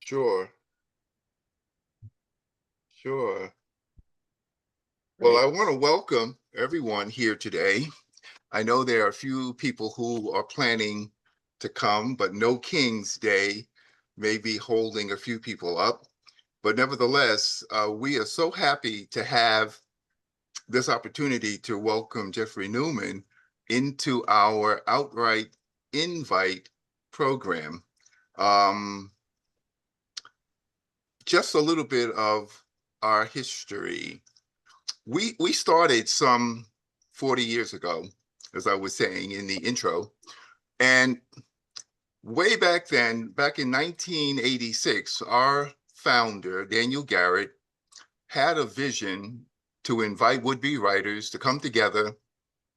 Sure, sure. Well, Great. I want to welcome everyone here today. I know there are a few people who are planning to come, but No King's Day may be holding a few people up. But nevertheless, we are so happy to have this opportunity to welcome Geoffrey Newman into our Outright Invite program. Um, just a little bit of our history. We started some 40 years ago, as I was saying in the intro, and way back then, back in 1986, our founder, Daniel Garrett, had a vision to invite would-be writers to come together,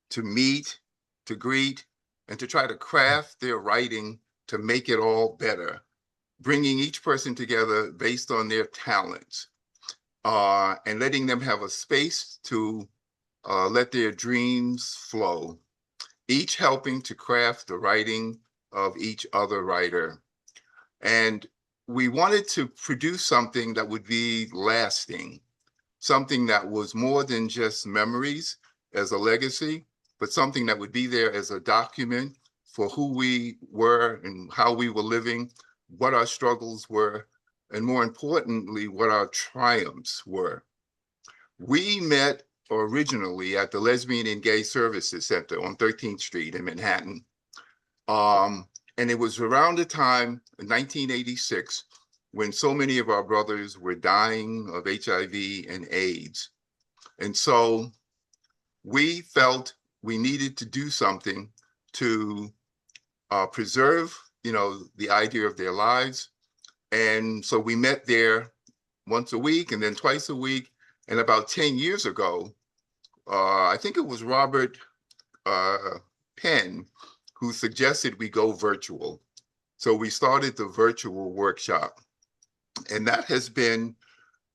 to meet, to greet, and to try to craft their writing to make it all better, bringing each person together based on their talents, and letting them have a space to let their dreams flow, each helping to craft the writing of each other writer. And we wanted to produce something that would be lasting, something that was more than just memories as a legacy, but something that would be there as a document for who we were and how we were living, what our struggles were, and more importantly, what our triumphs were. We met originally at the Lesbian and Gay Services Center on 13th Street in Manhattan. Um, and it was around the time in 1986 when so many of our brothers were dying of HIV and AIDS. And so we felt we needed to do something to preserve, the idea of their lives. And so we met there once a week and then twice a week. And about 10 years ago, I think it was Robert Penn who suggested we go virtual. So we started the virtual workshop. And that has been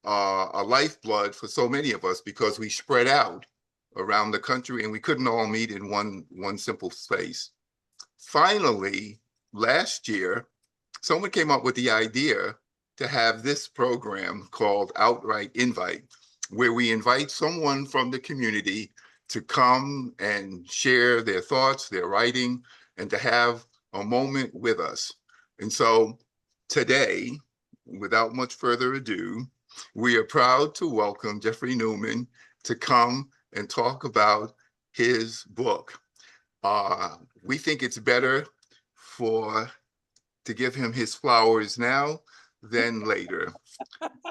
a lifeblood for so many of us because we spread out around the country and we couldn't all meet in one simple space. Finally, last year, someone came up with the idea to have this program called Outright Invite, where we invite someone from the community to come and share their thoughts, their writing, and to have a moment with us. And so today, without much further ado, we are proud to welcome Geoffrey Newman to come and talk about his book. We think it's better to give him his flowers now than later.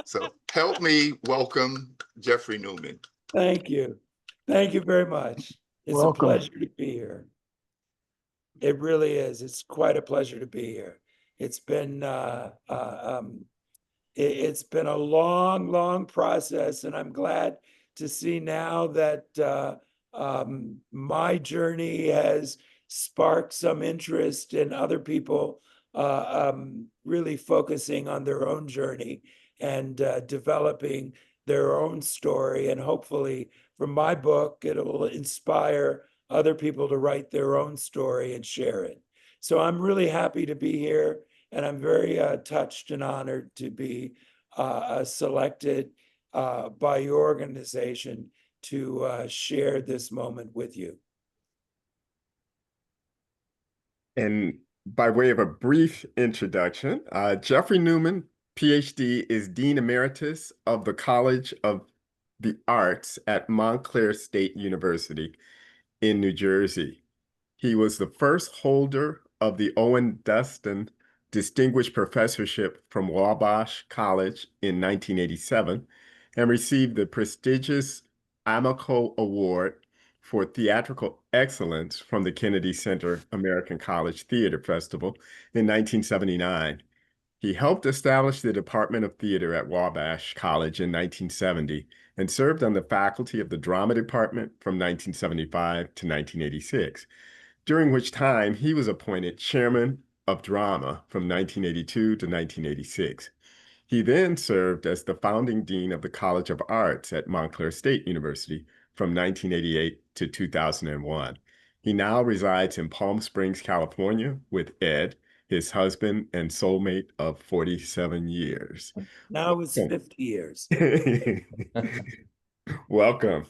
So help me welcome Geoffrey Newman. Thank you. Thank you very much. It's a Welcome. pleasure to be here. It really is. It's quite a pleasure to be here. It's been it's been a long, long process, and I'm glad to see now that my journey has sparked some interest in other people really focusing on their own journey and developing their own story. And hopefully, from my book, it'll inspire other people to write their own story and share it. So I'm really happy to be here, and I'm very touched and honored to be selected by your organization to share this moment with you. And by way of a brief introduction, Geoffrey Newman, PhD, is Dean Emeritus of the College of the Arts at Montclair State University in New Jersey. He was the first holder of the Owen Dustin Distinguished Professorship from Wabash College in 1987 and received the prestigious Amico Award for Theatrical Excellence from the Kennedy Center American College Theater Festival in 1979. He helped establish the Department of Theater at Wabash College in 1970 and served on the faculty of the Drama Department from 1975 to 1986, during which time he was appointed chairman of drama from 1982 to 1986. He then served as the founding dean of the College of Arts at Montclair State University from 1988 to 2001. He now resides in Palm Springs, California with Ed his husband and soulmate of 47 years. Now it's Welcome. 50 years. Welcome.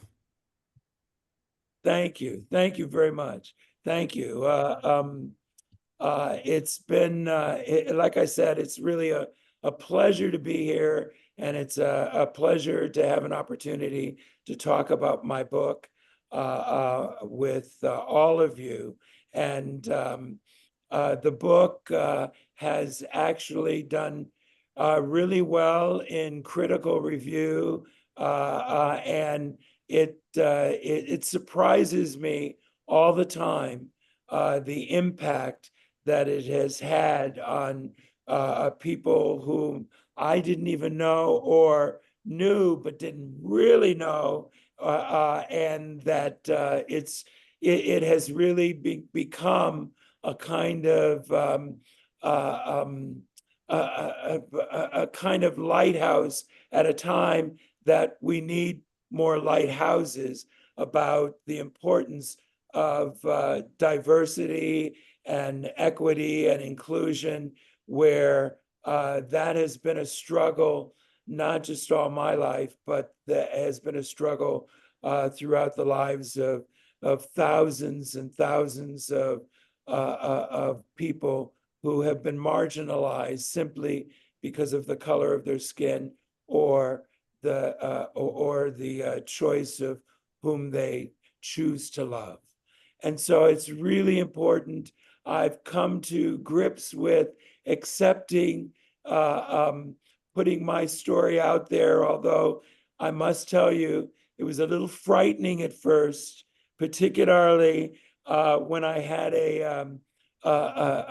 Thank you. Thank you very much. Thank you. It's been, like I said, it's really a pleasure to be here, and it's a pleasure to have an opportunity to talk about my book with all of you. And the book has actually done really well in critical review, and it surprises me all the time the impact that it has had on people whom I didn't even know or knew but didn't really know, and that it has really become a kind of a kind of lighthouse at a time that we need more lighthouses about the importance of diversity and equity and inclusion, where that has been a struggle, not just all my life, but that has been a struggle throughout the lives of thousands and thousands of people who have been marginalized simply because of the color of their skin or the choice of whom they choose to love. And so it's really important. I've come to grips with accepting, putting my story out there, although I must tell you, it was a little frightening at first, particularly when I had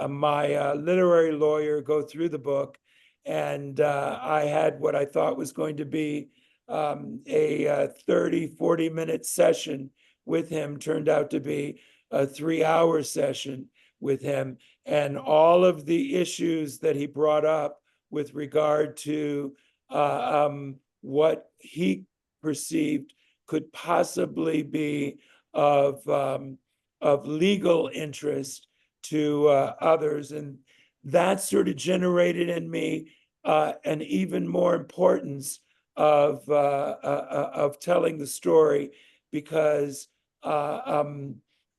my literary lawyer go through the book, and I had what I thought was going to be a 30, 40-minute session with him, turned out to be a 3-hour session with him. And all of the issues that he brought up with regard to what he perceived could possibly be of legal interest to others. And that sort of generated in me an even more importance of telling the story, because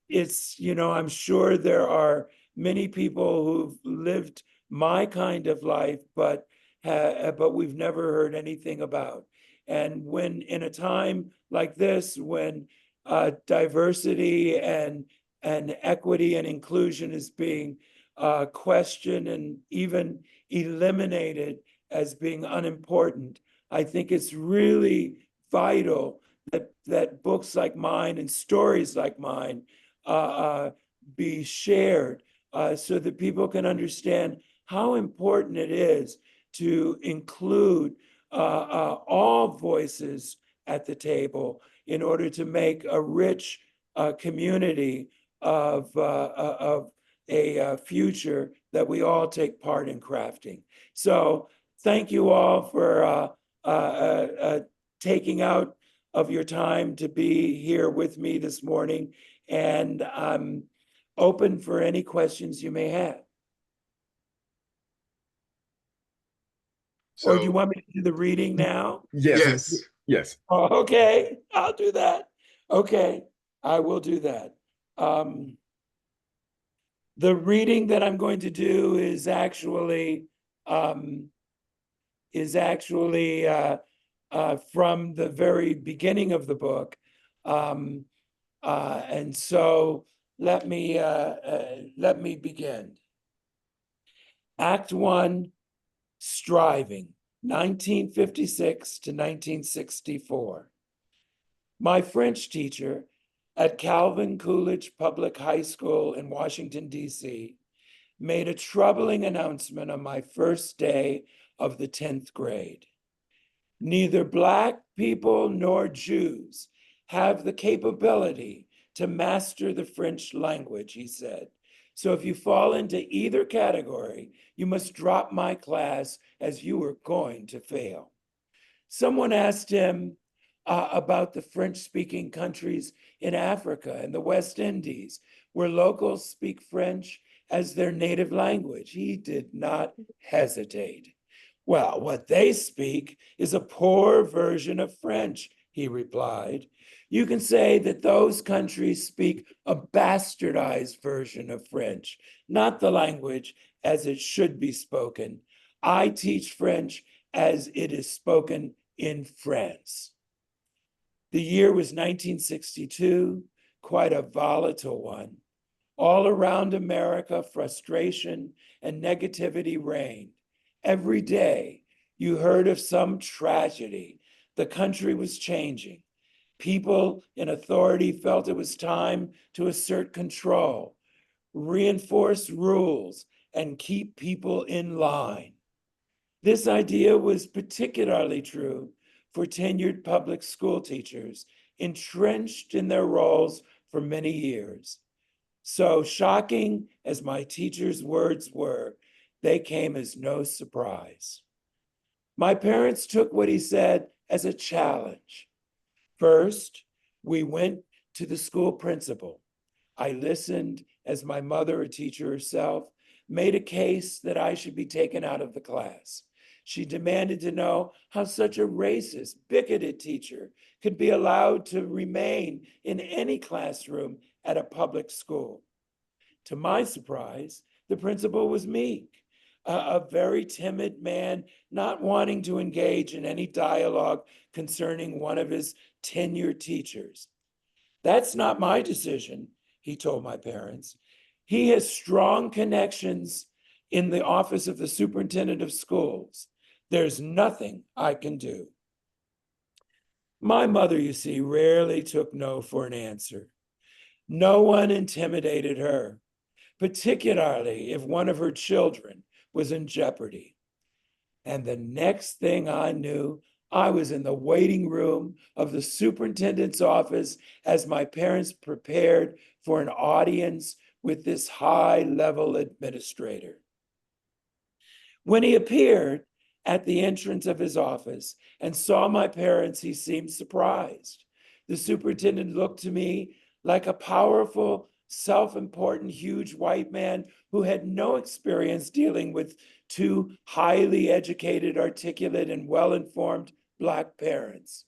it's, I'm sure there are many people who've lived my kind of life, but we've never heard anything about. And when in a time like this, when diversity and equity and inclusion is being questioned and even eliminated as being unimportant, I think it's really vital that books like mine and stories like mine be shared so that people can understand how important it is to include all voices at the table in order to make a rich community of a future that we all take part in crafting. So thank you all for taking out of your time to be here with me this morning, and I'm open for any questions you may have. Or do you So, want me to do the reading now? Yes. Yes. Oh, okay, I'll do that. Okay, I will do that. The reading that I'm going to do is actually from the very beginning of the book, and so let me begin. Act 1, Striving, 1956 to 1964. My French teacher at Calvin Coolidge Public High School in Washington, D.C., made a troubling announcement on my first day of the 10th grade. Neither Black people nor Jews have the capability to master the French language, he said. So if you fall into either category, you must drop my class as you are going to fail. Someone asked him about the French-speaking countries in Africa and the West Indies, where locals speak French as their native language. He did not hesitate. Well, what they speak is a poor version of French, he replied. You can say that those countries speak a bastardized version of French, not the language as it should be spoken. I teach French as it is spoken in France. The year was 1962, quite a volatile one. All around America, frustration and negativity reigned. Every day, you heard of some tragedy. The country was changing. People in authority felt it was time to assert control, reinforce rules, and keep people in line. This idea was particularly true for tenured public school teachers, entrenched in their roles for many years. So shocking as my teacher's words were, they came as no surprise. My parents took what he said as a challenge. First, we went to the school principal. I listened as my mother, a teacher herself, made a case that I should be taken out of the class. She demanded to know how such a racist, bigoted teacher could be allowed to remain in any classroom at a public school. To my surprise, the principal was meek, a very timid man, not wanting to engage in any dialogue concerning one of his tenured teachers. That's not my decision, he told my parents. He has strong connections in the office of the superintendent of schools. There's nothing I can do. My mother, you see, rarely took no for an answer. No one intimidated her, particularly if one of her children was in jeopardy. And the next thing I knew, I was in the waiting room of the superintendent's office as my parents prepared for an audience with this high-level administrator. When he appeared at the entrance of his office and saw my parents, he seemed surprised. The superintendent looked to me like a powerful, self-important, huge white man who had no experience dealing with two highly educated, articulate, and well-informed Black parents.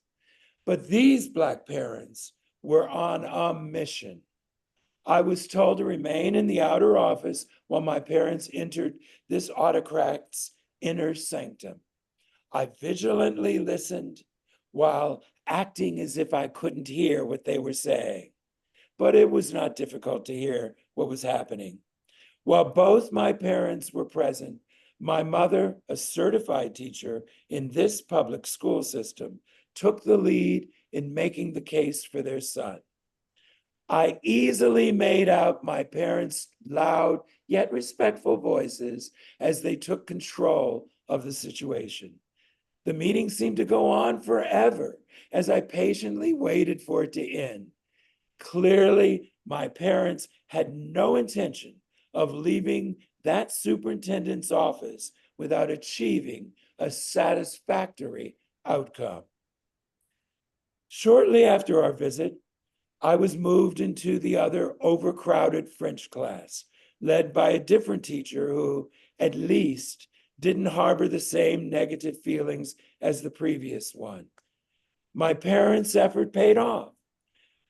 But these Black parents were on a mission. I was told to remain in the outer office while my parents entered this autocrat's inner sanctum. I vigilantly listened while acting as if I couldn't hear what they were saying. But it was not difficult to hear what was happening. While both my parents were present, my mother, a certified teacher in this public school system, took the lead in making the case for their son. I easily made out my parents' loud yet respectful voices as they took control of the situation. The meeting seemed to go on forever as I patiently waited for it to end. Clearly, my parents had no intention of leaving that superintendent's office without achieving a satisfactory outcome. Shortly after our visit, I was moved into the other overcrowded French class, led by a different teacher who, at least, didn't harbor the same negative feelings as the previous one. My parents' effort paid off,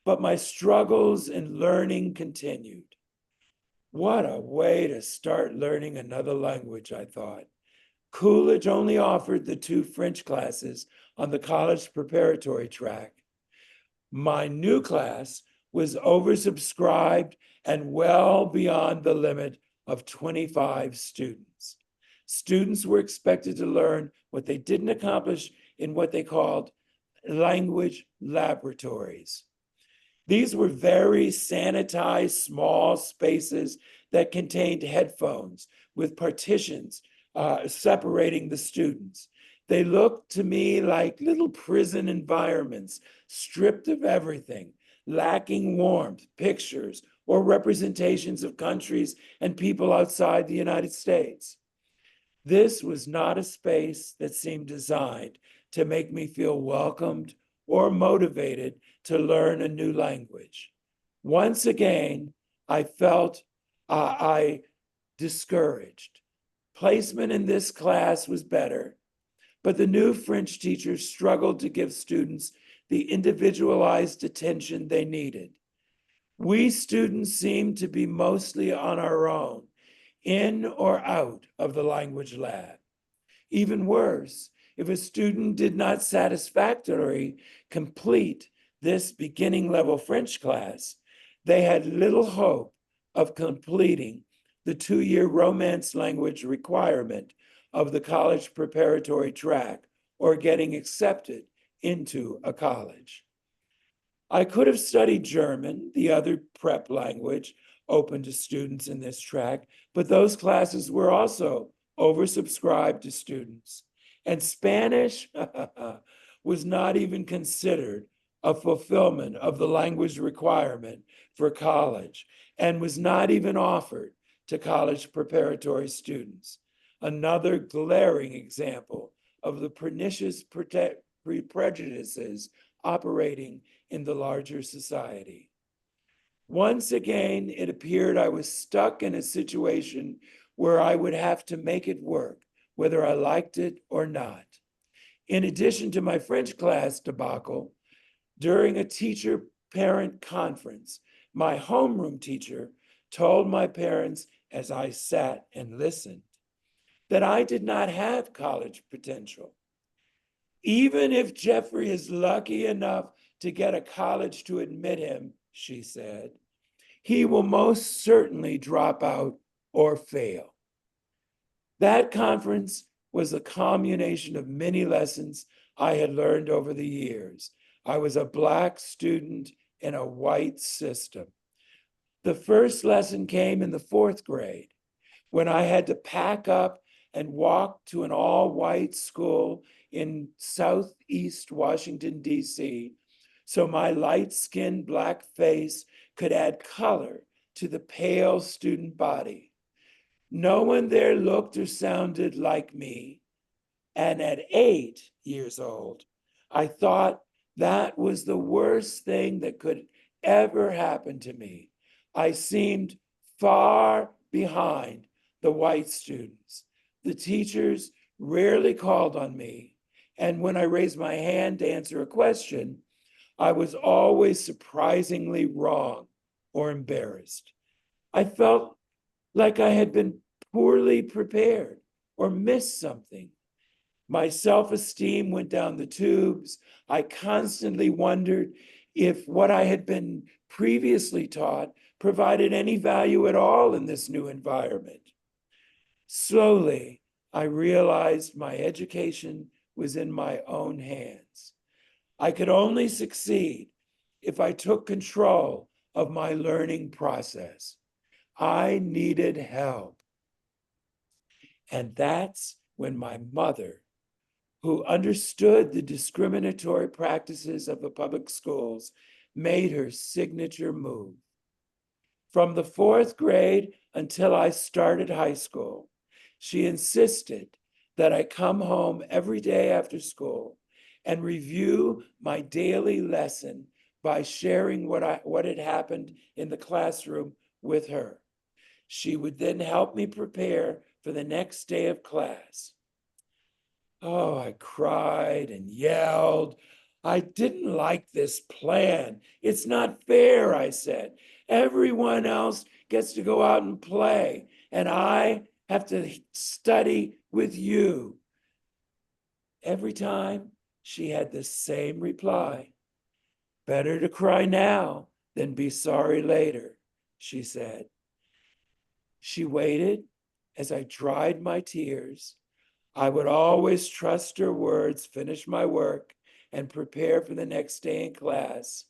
but my struggles in learning continued. What a way to start learning another language, I thought. Coolidge only offered the 2 French classes on the college preparatory track. My new class was oversubscribed and well beyond the limit of 25 students. Students were expected to learn what they didn't accomplish in what they called language laboratories. These were very sanitized, small spaces that contained headphones with partitions separating the students. They looked to me like little prison environments, stripped of everything, lacking warmth, pictures, or representations of countries and people outside the United States. This was not a space that seemed designed to make me feel welcomed or motivated to learn a new language. Once again, I felt I discouraged. Placement in this class was better, but the new French teacher struggled to give students the individualized attention they needed. We students seemed to be mostly on our own, in or out of the language lab. Even worse, if a student did not satisfactorily complete this beginning level French class, they had little hope of completing the 2-year Romance language requirement of the college preparatory track or getting accepted into a college. I could have studied German, the other prep language open to students in this track, but those classes were also oversubscribed to students. And Spanish was not even considered a fulfillment of the language requirement for college and was not even offered to college preparatory students. Another glaring example of the pernicious prejudices operating in the larger society. Once again, it appeared I was stuck in a situation where I would have to make it work, whether I liked it or not. In addition to my French class debacle, during a teacher-parent conference, my homeroom teacher told my parents as I sat and listened that I did not have college potential. Even if Geoffrey is lucky enough to get a college to admit him, she said, he will most certainly drop out or fail. That conference was a culmination of many lessons I had learned over the years. I was a Black student in a white system. The first lesson came in the 4th grade when I had to pack up and walk to an all-white school in Southeast Washington, D.C., so my light-skinned Black face could add color to the pale student body. No one there looked or sounded like me, and at 8 years old, I thought that was the worst thing that could ever happen to me. I seemed far behind the white students. The teachers rarely called on me, and when I raised my hand to answer a question, I was always surprisingly wrong or embarrassed. I felt like I had been poorly prepared or missed something. My self-esteem went down the tubes. I constantly wondered if what I had been previously taught provided any value at all in this new environment. Slowly, I realized my education was in my own hands. I could only succeed if I took control of my learning process. I needed help. And that's when my mother, who understood the discriminatory practices of the public schools, made her signature move. From the 4th grade until I started high school, she insisted that I come home every day after school and review my daily lesson by sharing what had happened in the classroom with her. She would then help me prepare for the next day of class. Oh, I cried and yelled. I didn't like this plan. It's not fair, I said. Everyone else gets to go out and play, and I have to study with you. Every time she had the same reply. Better to cry now than be sorry later, she said. She waited as I dried my tears. I would always trust her words, finish my work, and prepare for the next day in class.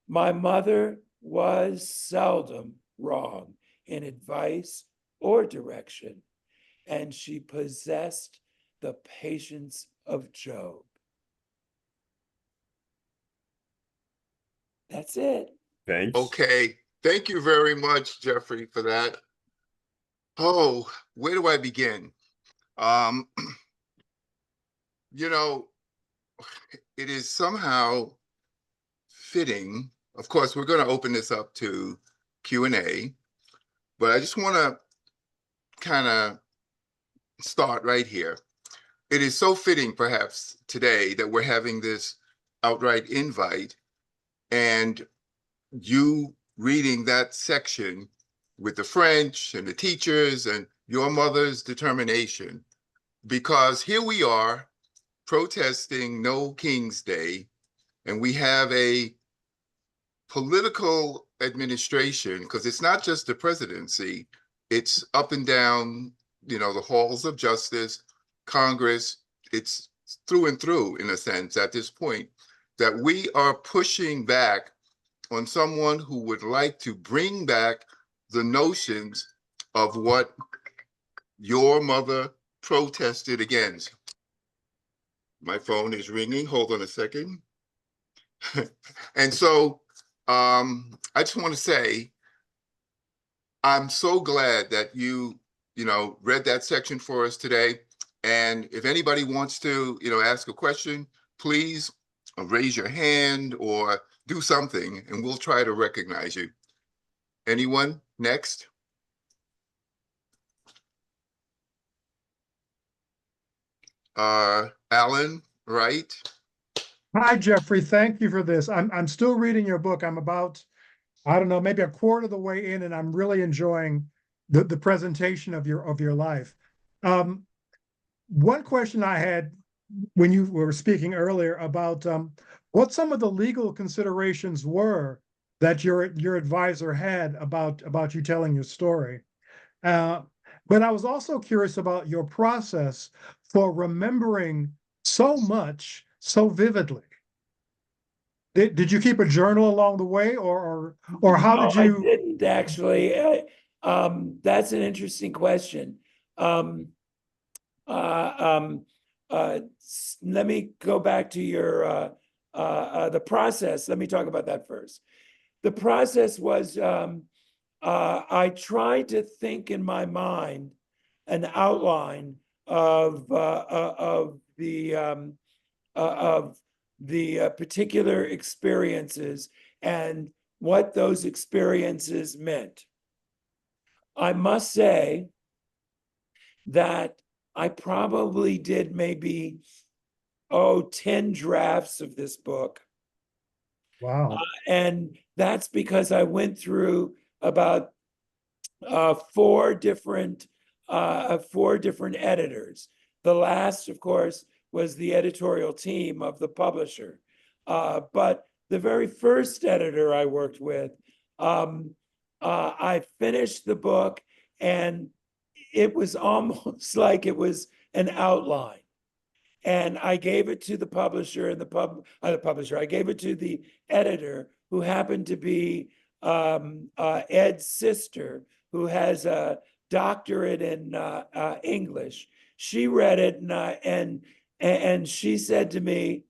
My mother was seldom wrong in advice or direction, and she possessed the patience of Job. That's it. Thanks. Okay. Thank you very much, Geoffrey, for that. Oh, where do I begin? Um, you know, it is somehow fitting. Of course, we're going to open this up to Q&A, but I just want to kind of start right here. It is so fitting, perhaps, today that we're having this outright invite and you reading that section with the French and the teachers and your mother's determination, because here we are protesting No King's Day, and we have a political administration, because it's not just the presidency, it's up and down, the halls of justice, Congress, it's through and through, in a sense, at this point, that we are pushing back on someone who would like to bring back the notions of what your mother protested against. My phone is ringing. Hold on a second. And so I just want to say, I'm so glad that you read that section for us today. And if anybody wants to, ask a question, please raise your hand or do something, and we'll try to recognize you. Anyone? Next. Alan, right? Hi, Geoffrey. Thank you for this. I'm still reading your book. I'm about, I don't know, maybe a quarter of the way in, and I'm really enjoying the presentation of your life. One question I had when you were speaking earlier about what some of the legal considerations were that your advisor had about you telling your story. But I was also curious about your process for remembering so much so vividly. Did you keep a journal along the way, or how No, did you? I didn't actually. That's an interesting question. Let me go back to your the process. Let me talk about that first. The process was I tried to think in my mind an outline of the particular experiences and what those experiences meant. I must say that I probably did maybe 10 drafts of this book. Wow. And that's because I went through about four different editors. The last, of course, was the editorial team of the publisher. But the very first editor I worked with, I finished the book, and it was almost like it was an outline. And I gave it to the publisher, and I gave it to the editor, who happened to be Ed's sister, who has a doctorate in English. She read it, and she said to me,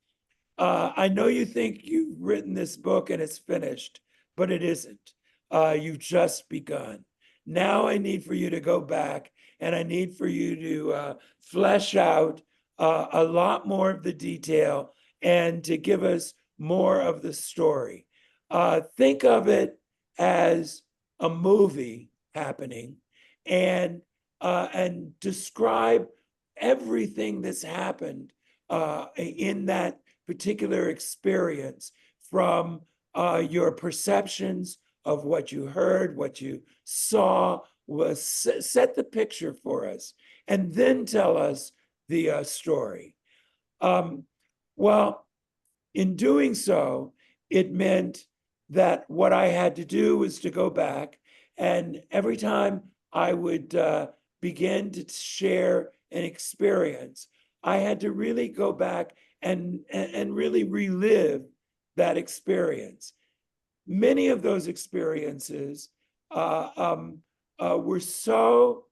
I know you think you've written this book and it's finished, but it isn't. You've just begun. Now I need for you to go back, and I need for you to flesh out a lot more of the detail and to give us more of the story. Think of it as a movie happening, and describe everything that's happened in that particular experience, from your perceptions of what you heard, what you saw. Set the picture for us, and then tell us the story. Well, in doing so, it meant that what I had to do was to go back, and every time I would begin to share an experience, I had to really go back and really relive that experience. Many of those experiences were so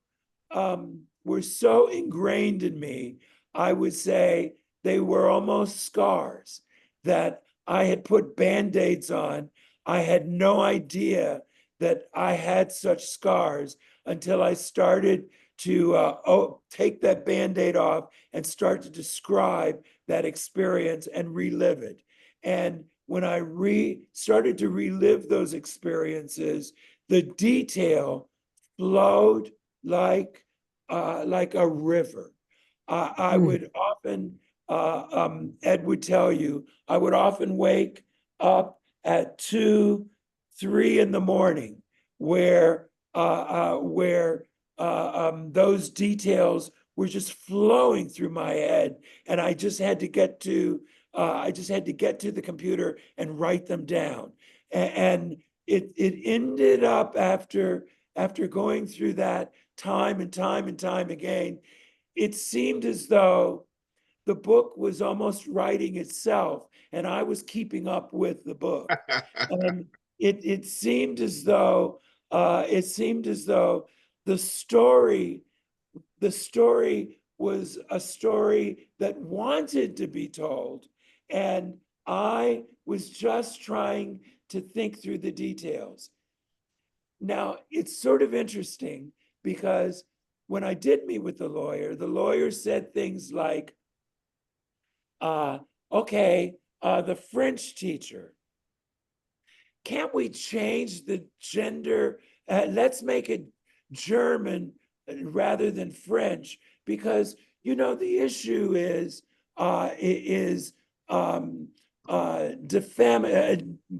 ingrained in me, I would say they were almost scars that I had put Band-Aids on. I had no idea that I had such scars until I started to take that Band-Aid off and start to describe that experience and relive it. And when I started to relive those experiences, the detail flowed like like a river. I would often, Ed would tell you, I would often wake up at 2, 3 in the morning, where those details were just flowing through my head, and I just had to get to the computer and write them down. And it ended up, after going through that time and time again, it seemed as though the book was almost writing itself, and I was keeping up with the book. And it seemed as though the story was a story that wanted to be told, and I was just trying to think through the details. Now, it's sort of interesting because when I did meet with the lawyer said things like, okay, the French teacher, can't we change the gender? Let's make it German rather than French, because the issue is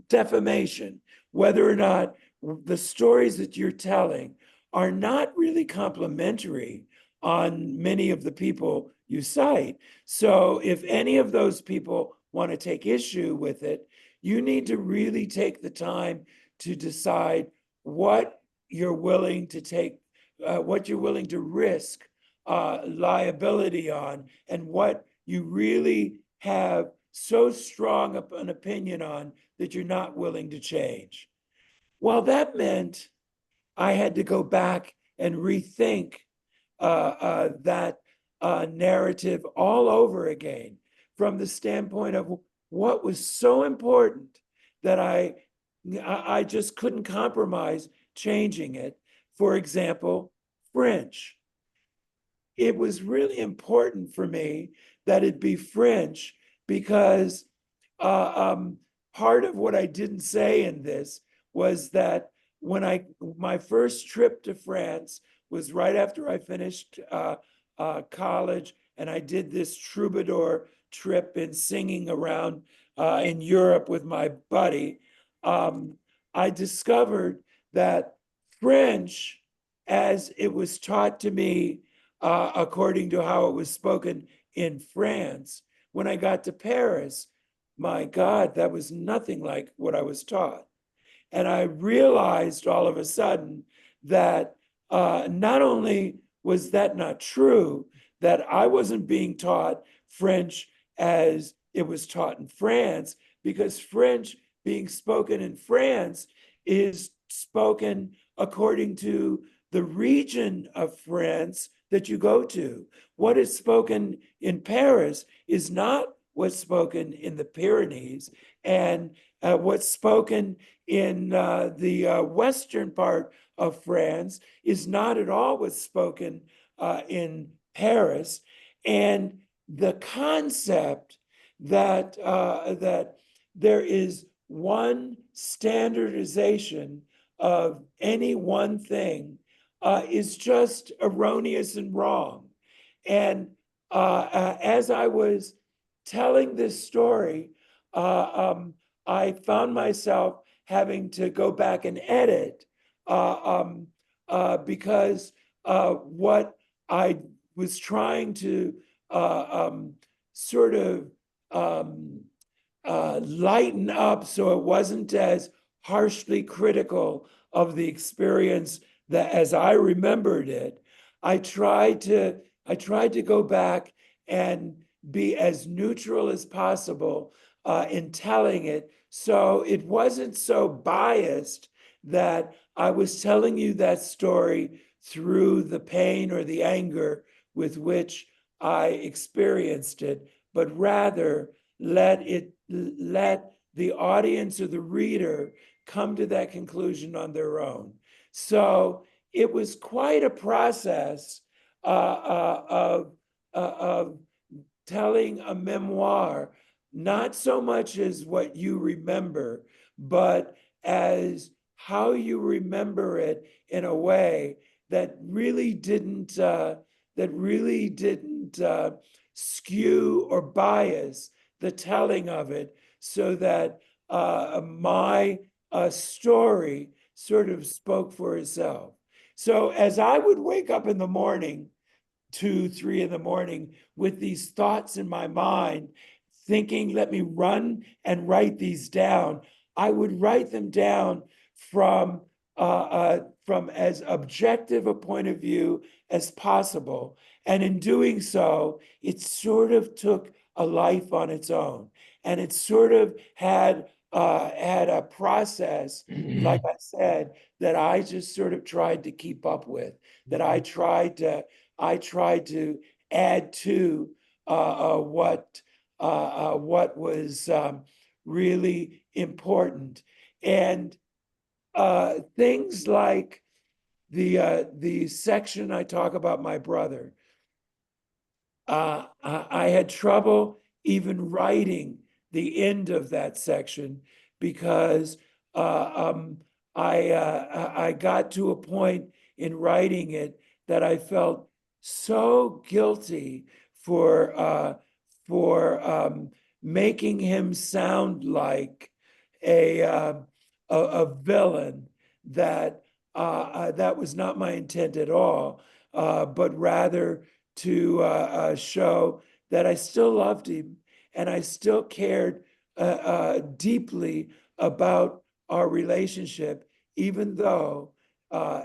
defamation, whether or not the stories that you're telling are not really complimentary on many of the people you cite. So if any of those people want to take issue with it, you need to really take the time to decide what you're willing to take, what you're willing to risk liability on, and what you really have so strong an opinion on that you're not willing to change. Well, that meant I had to go back and rethink that narrative all over again, from the standpoint of what was so important that I just couldn't compromise changing it. For example, French. It was really important for me that it be French, because part of what I didn't say in this was that my first trip to France was right after I finished college, and I did this troubadour trip in singing around in Europe with my buddy. I discovered that French, as it was taught to me, according to how it was spoken in France, when I got to Paris, my God, that was nothing like what I was taught. And I realized all of a sudden that not only was that not true, that I wasn't being taught French as it was taught in France, because French being spoken in France is spoken according to the region of France that you go to. What is spoken in Paris is not what's spoken in the Pyrenees, and what's spoken in the western part of France is not at all what's spoken in Paris. And the concept that that there is one standardization of any one thing is just erroneous and wrong. And as I was telling this story, I found myself having to go back and edit because what I was trying to sort of lighten up, so it wasn't as harshly critical of the experience that as I remembered it. I tried to go back and be as neutral as possible in telling it, so it wasn't so biased that I was telling you that story through the pain or the anger with which I experienced it, but rather let the audience or the reader come to that conclusion on their own. So it was quite a process of telling a memoir, not so much as what you remember, but as how you remember it in a way that really didn't skew or bias the telling of it, so that my story sort of spoke for itself. So as I would wake up in the morning, 2, 3 in the morning, with these thoughts in my mind, thinking, let me run and write these down, I would write them down from as objective a point of view as possible. And in doing so, it sort of took a life on its own. And it sort of had a process, like I said, that I just sort of tried to keep up with, that I tried to add to what was really important. And things like the section I talk about my brother, I had trouble even writing the end of that section, because I got to a point in writing it that I felt so guilty for making him sound like a villain, that that was not my intent at all, but rather to show that I still loved him and I still cared deeply about our relationship, even though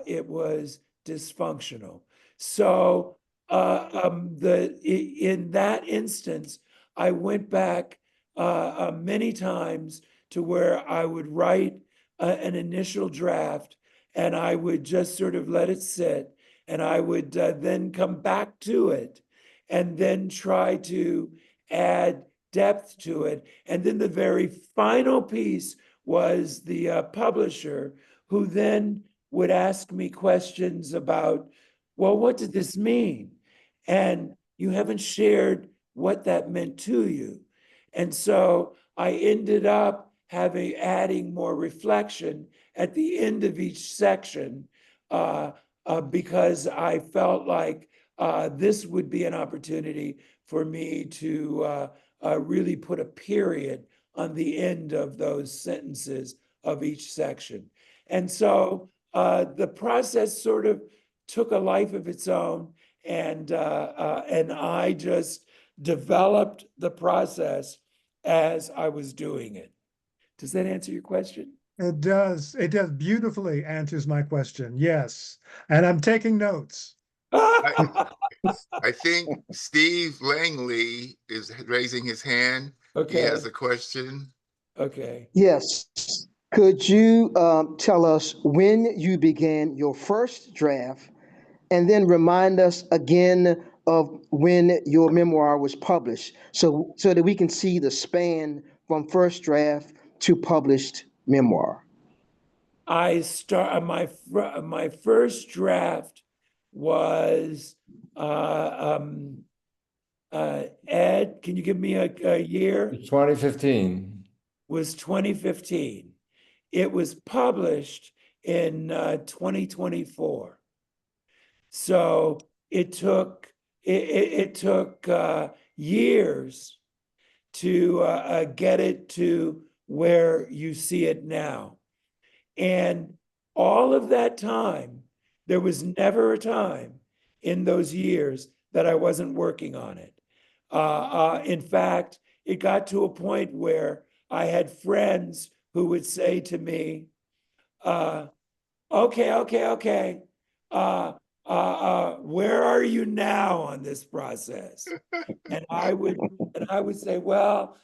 it was dysfunctional. So in that instance, I went back many times to where I would write an initial draft, and I would just sort of let it sit, and I would then come back to it and then try to add depth to it. And then the very final piece was the publisher, who then would ask me questions about, well, what did this mean? And you haven't shared what that meant to you. And so I ended up adding more reflection at the end of each section, because I felt like this would be an opportunity for me to really put a period on the end of those sentences of each section. And so the process sort of took a life of its own, and I just developed the process as I was doing it. Does that answer your question? It does. It does beautifully answers my question. Yes. And I'm taking notes. I think Steve Langley is raising his hand. He has Okay, a question. okay. Yes. Could you tell us when you began your first draft, and then remind us again of when your memoir was published, so that we can see the span from first draft to published memoir? My first draft was Ed, can you give me a year? 2015. Was 2015. It was published in 2024. So it took years to get it to where you see it now. And all of that time, there was never a time in those years that I wasn't working on it. In fact, it got to a point where I had friends who would say to me, okay. Where are you now on this process? And I would say, well,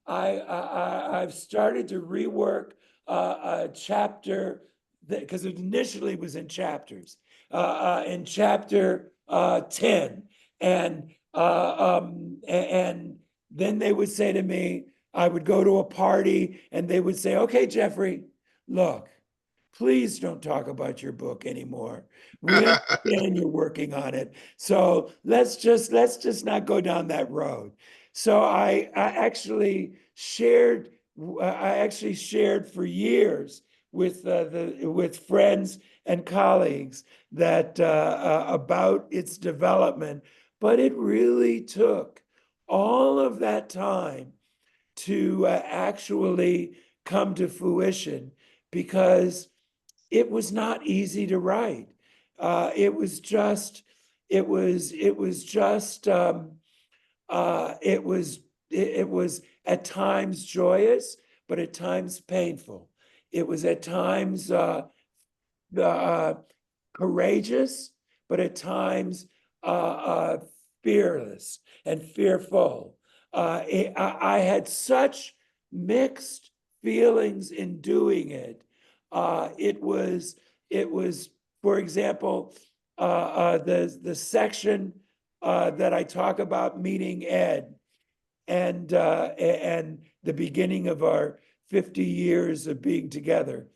I've started to rework a chapter, because it initially was in chapters, in chapter 10, and then they would say to me, I would go to a party, and they would say, okay, Geoffrey, look, please don't talk about your book anymore. We understand you're working on it. So let's just not go down that road. So I actually shared for years with friends and colleagues that about its development, but it really took all of that time to actually come to fruition, because it was not easy to write. It was just, it was just, it was at times joyous, but at times painful. It was at times courageous, but at times fearless and fearful. I had such mixed feelings in doing it. It was, for example, the section that I talk about meeting Ed, and the beginning of our 50 years of being together,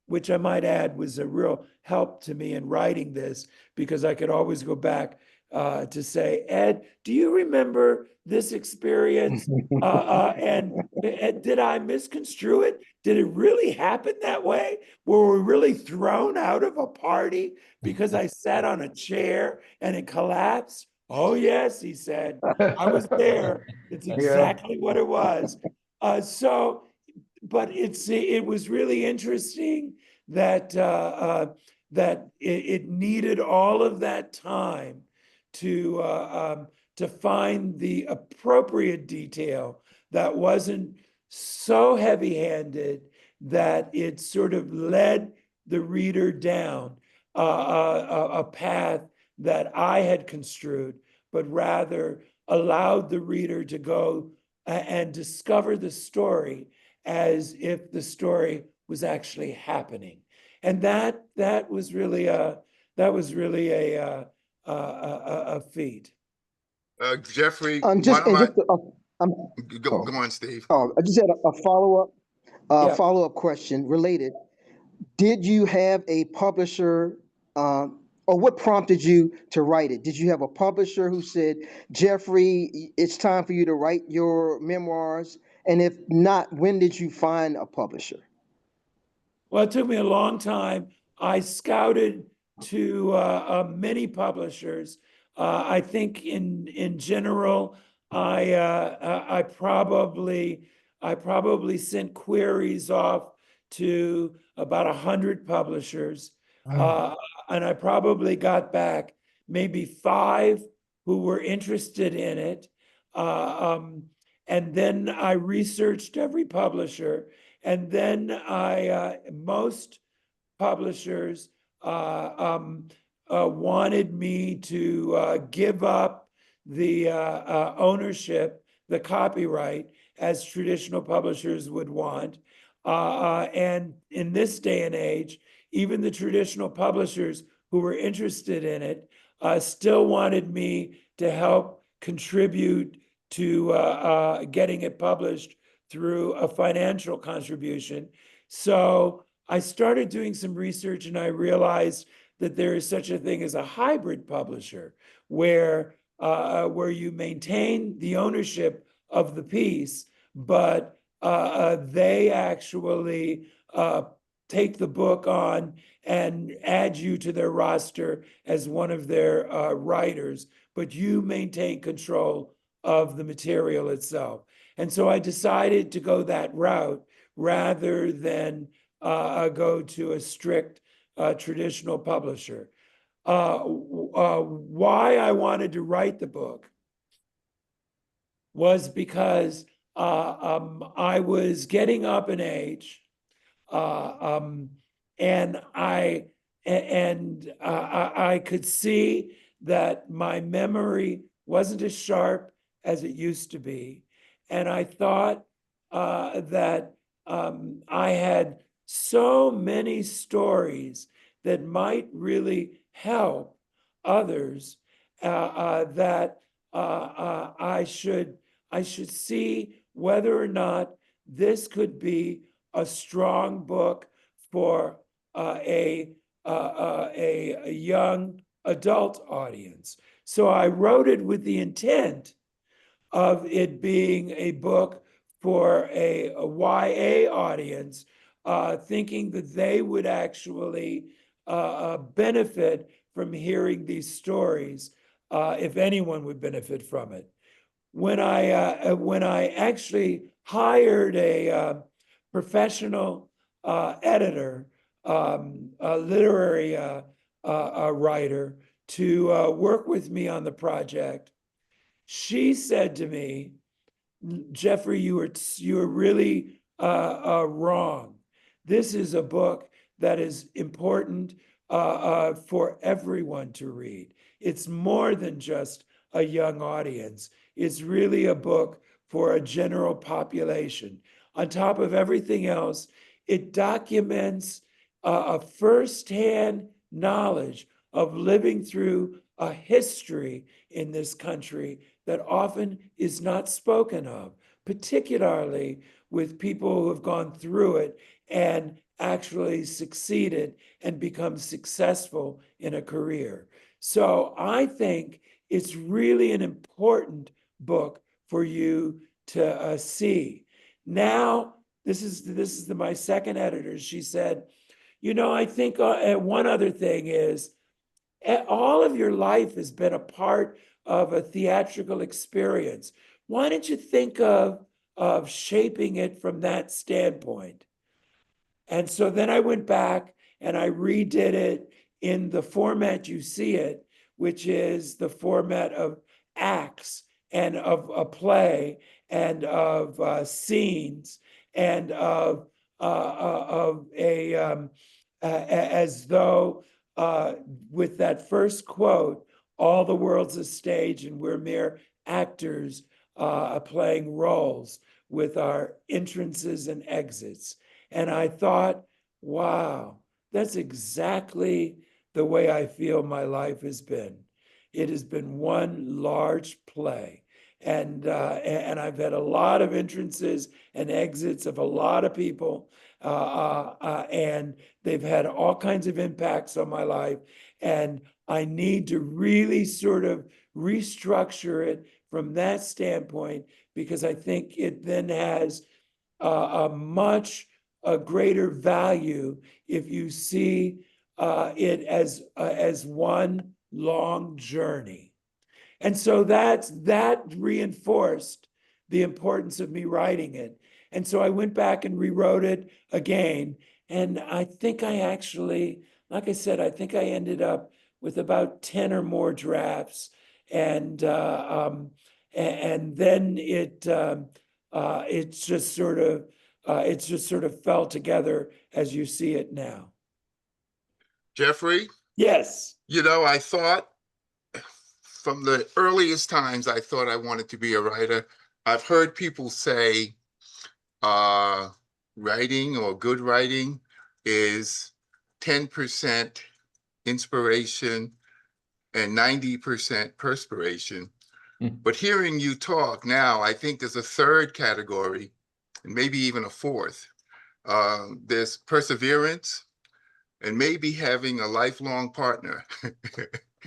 which I might add was a real help to me in writing this, because I could always go back to say, Ed, do you remember this experience? And did I misconstrue it? Did it really happen that way? Were we really thrown out of a party because I sat on a chair and it collapsed? Oh, yes, he said. I was there. It's exactly what it was. But it was really interesting that that it needed all of that time to find the appropriate detail that wasn't so heavy-handed that it sort of led the reader down a path that I had construed, but rather allowed the reader to go and discover the story as if the story was actually happening. And that was really a feat. Geoffrey, why Just don't and I just go on, Steve? I just had a follow-up Yeah. follow-up question related. Did you have a publisher, or what prompted you to write it? Did you have a publisher who said, Geoffrey, it's time for you to write your memoirs? And if not, when did you find a publisher? Well, it took me a long time. I scouted to many publishers. I think in general, I probably sent queries off to about 100 publishers, and I probably got back maybe 5 who were interested in it. And then I researched every publisher. And then most publishers wanted me to give up the ownership, the copyright, as traditional publishers would want. And in this day and age, even the traditional publishers who were interested in it still wanted me to help contribute to getting it published through a financial contribution. So I started doing some research, and I realized that there is such a thing as a hybrid publisher, where you maintain the ownership of the piece, but they actually take the book on and add you to their roster as one of their writers, but you maintain control of the material itself. And so I decided to go that route rather than go to a strict traditional publisher. Why I wanted to write the book was because I was getting up in age, and I could see that my memory wasn't as sharp as it used to be. And I thought that I had so many stories that might really help others, that I should see whether or not this could be a strong book for a young adult audience. So I wrote it with the intent of it being a book for a YA audience, thinking that they would actually benefit from hearing these stories, if anyone would benefit from it. When I actually hired a professional editor, a literary writer, to work with me on the project, she said to me, Geoffrey, you were really wrong. This is a book that is important for everyone to read. It's more than just a young audience. It's really a book for a general population. On top of everything else, it documents a firsthand knowledge of living through a history in this country that often is not spoken of, particularly with people who have gone through it and actually succeeded and become successful in a career. So I think it's really an important book for you to see. Now, this is my second editor. She said, you know, I think one other thing is all of your life has been a part of a theatrical experience. Why don't you think of shaping it from that standpoint? And so then I went back and I redid it in the format you see it, which is the format of acts and of a play and of scenes and of as though with that first quote, all the world's a stage and we're mere actors playing roles with our entrances and exits. And I thought, wow, that's exactly the way I feel my life has been. It has been one large play. And I've had a lot of entrances and exits of a lot of people, and they've had all kinds of impacts on my life. And I need to really sort of restructure it from that standpoint, because I think it then has a much greater value if you see it as one long journey. And so that reinforced the importance of me writing it. And so I went back and rewrote it again. And I think I actually, like I said, I think I ended up with about 10 or more drafts. And then it's just sort of fell together as you see it now. Geoffrey, Yes. you know, I thought from the earliest times, I thought I wanted to be a writer. I've heard people say writing or good writing is 10% inspiration and 90% perspiration. But hearing you talk now, I think there's a third category, and maybe even a fourth. There's perseverance and maybe having a lifelong partner.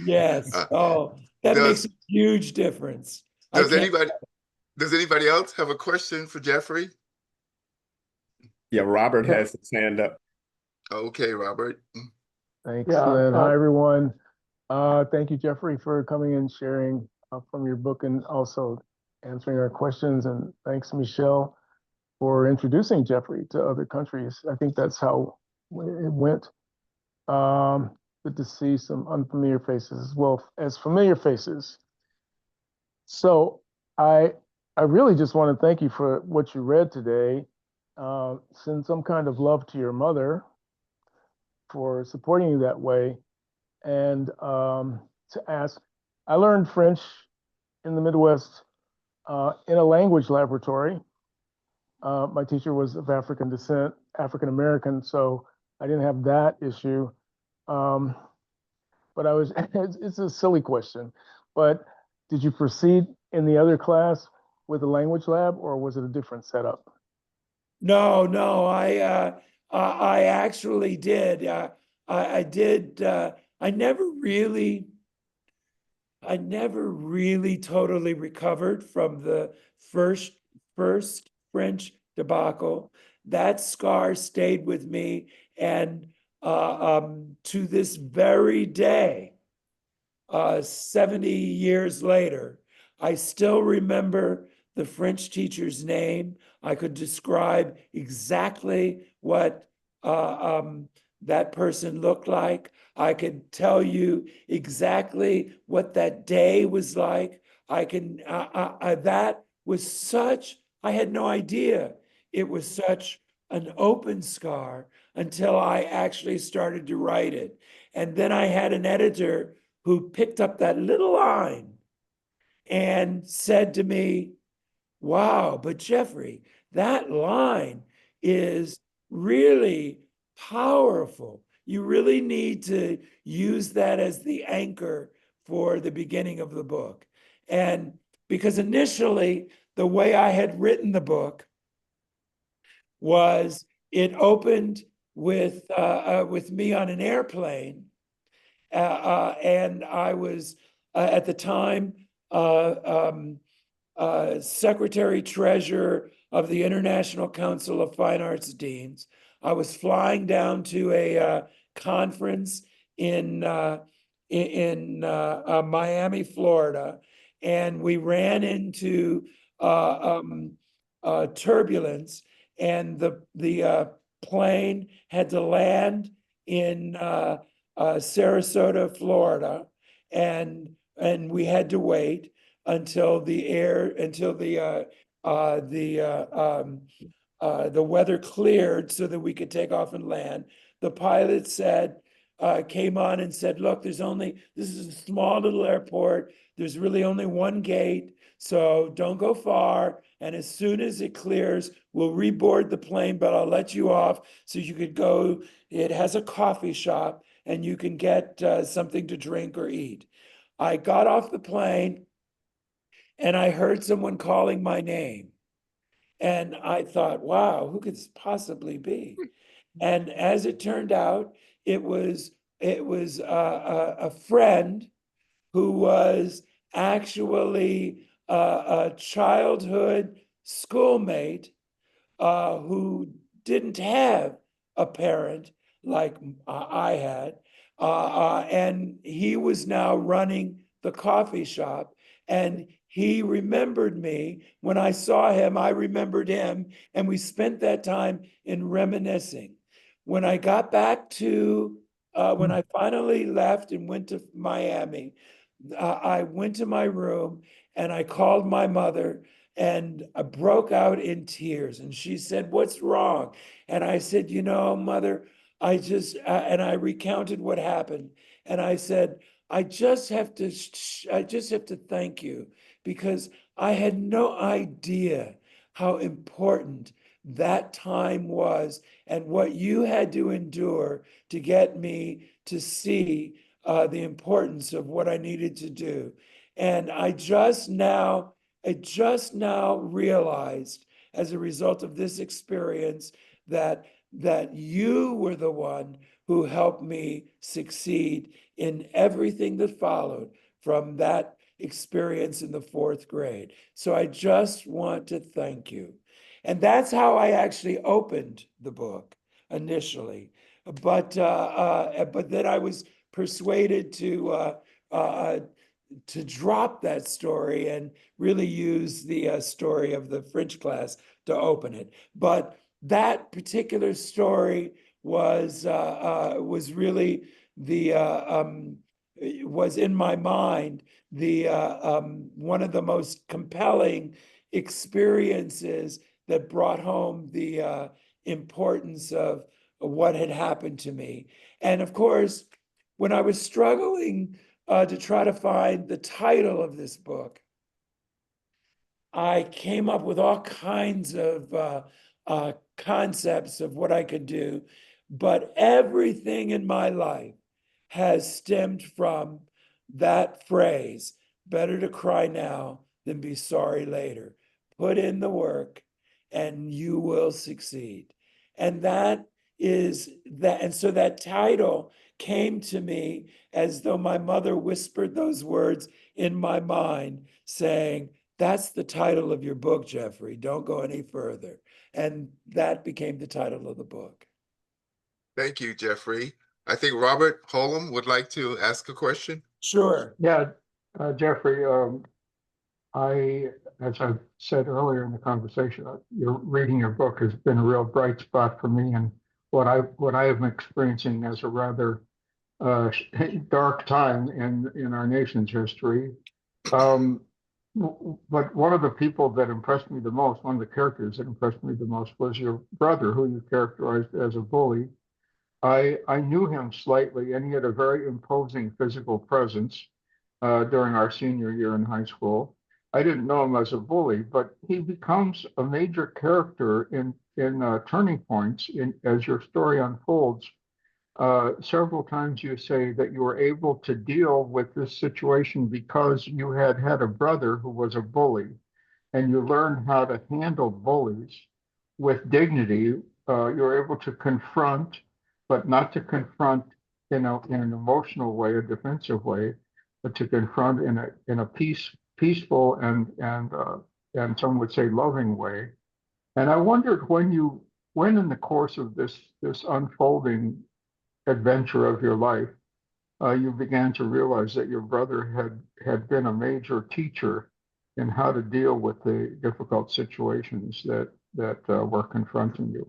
Yes. Oh, that makes a huge difference. Does anybody else have a question for Geoffrey? Yeah, Robert has his hand up. Okay, Robert. Thanks, Yeah, Lynn. Hi, everyone. Thank you, Geoffrey, for coming and sharing from your book and also answering our questions. And thanks, Michelle, for introducing Geoffrey to other countries. I think that's how it went. Good to see some unfamiliar faces as well as familiar faces. So I really just want to thank you for what you read today. Send some kind of love to your mother for supporting you that way. And to ask, I learned French in the Midwest in a language laboratory. My teacher was of African descent, African American, so I didn't have that issue. But it's a silly question, but did you proceed in the other class with a language lab, or was it a different setup? No, I actually did. I did. I never really totally recovered from the first French debacle. That scar stayed with me, and to this very day, 70 years later, I still remember the French teacher's name. I could describe exactly what that person looked like. I could tell you exactly what that day was like. That was such, I had no idea it was such an open scar until I actually started to write it. And then I had an editor who picked up that little line and said to me, wow, but Geoffrey, that line is really powerful. You really need to use that as the anchor for the beginning of the book. And because initially, the way I had written the book was it opened with me on an airplane, and I was at the time Secretary Treasurer of the International Council of Fine Arts Deans. I was flying down to a conference in Miami, Florida, and we ran into turbulence, and the plane had to land in Sarasota, Florida, and we had to wait until the weather cleared so that we could take off and land. The pilot came on and said, look, this is a small little airport. There's really only one gate, so don't go far. And as soon as it clears, we'll reboard the plane, but I'll let you off so you could go. It has a coffee shop and you can get something to drink or eat. I got off the plane and I heard someone calling my name. And I thought, wow, who could this possibly be? And as it turned out, it was a friend who was actually a childhood schoolmate who didn't have a parent like I had. And he was now running the coffee shop. And he remembered me. When I saw him, I remembered him. And we spent that time in reminiscing. When I got back to, when I finally left and went to Miami, I went to my room and I called my mother and I broke out in tears. And she said, what's wrong? And I said, you know, mother, and I recounted what happened. And I said, I just have to thank you because I had no idea how important that time was and what you had to endure to get me to see the importance of what I needed to do. And I just now realized as a result of this experience that you were the one who helped me succeed in everything that followed from that experience in the 4th grade. So I just want to thank you. And that's how I actually opened the book initially. But then I was persuaded to drop that story and really use the story of the French class to open it. But that particular story was really was in my mind one of the most compelling experiences that brought home the importance of what had happened to me. And of course, when I was struggling to try to find the title of this book, I came up with all kinds of concepts of what I could do, but everything in my life has stemmed from that phrase, better to cry now than be sorry later. Put in the work and you will succeed. And that is that. And so that title came to me as though my mother whispered those words in my mind, saying, that's the title of your book, Geoffrey. Don't go any further. And that became the title of the book. Thank you, Geoffrey. I think Robert Holm would like to ask a question. Sure. Yeah, Geoffrey, as I said earlier in the conversation, reading your book has been a real bright spot for me, and what I am experiencing as a rather dark time in our nation's history. But one of the people that impressed me the most, one of the characters that impressed me the most, was your brother, who you characterized as a bully. I knew him slightly, and he had a very imposing physical presence during our senior year in high school. I didn't know him as a bully, but he becomes a major character in turning points as your story unfolds. Several times you say that you were able to deal with this situation because you had had a brother who was a bully, and you learned how to handle bullies with dignity. You're able to confront, but not to confront in an emotional way, a defensive way, but to confront in a peaceful and some would say loving way. And I wondered when in the course of this unfolding adventure of your life, you began to realize that your brother had been a major teacher in how to deal with the difficult situations that were confronting you.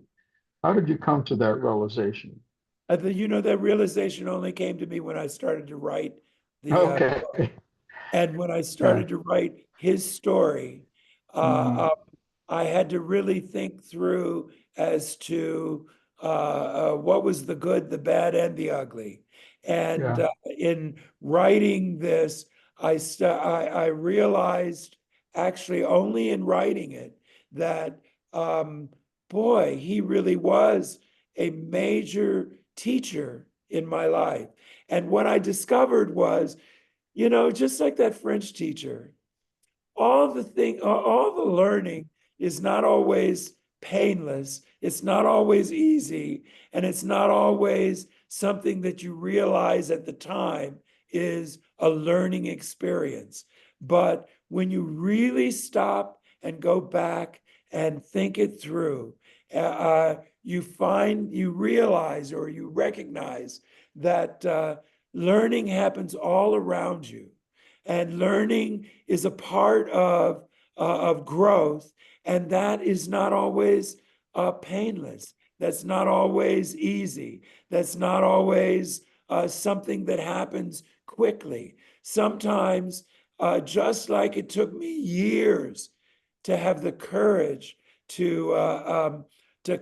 How did you come to that realization? I think, that realization only came to me when I started to write the Okay. and when I Yeah. started to write his story, Mhm. I had to really think through as to what was the good, the bad, and the ugly. And Yeah. in writing this, I realized, actually only in writing it, that boy, he really was a major teacher in my life. And what I discovered was, just like that French teacher, all the learning is not always painless. It's not always easy. And it's not always something that you realize at the time is a learning experience. But when you really stop and go back and think it through, you realize or you recognize that learning happens all around you. And learning is a part of growth, and that is not always painless. That's not always easy. That's not always something that happens quickly. Sometimes, just like it took me years to have the courage to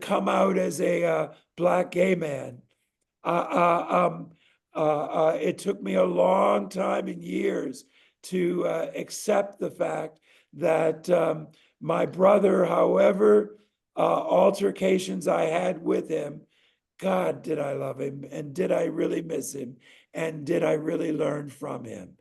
come out as a Black gay man, it took me a long time and years to accept the fact that my brother, however altercations I had with him, God, did I love him, and did I really miss him, and did I really learn from him?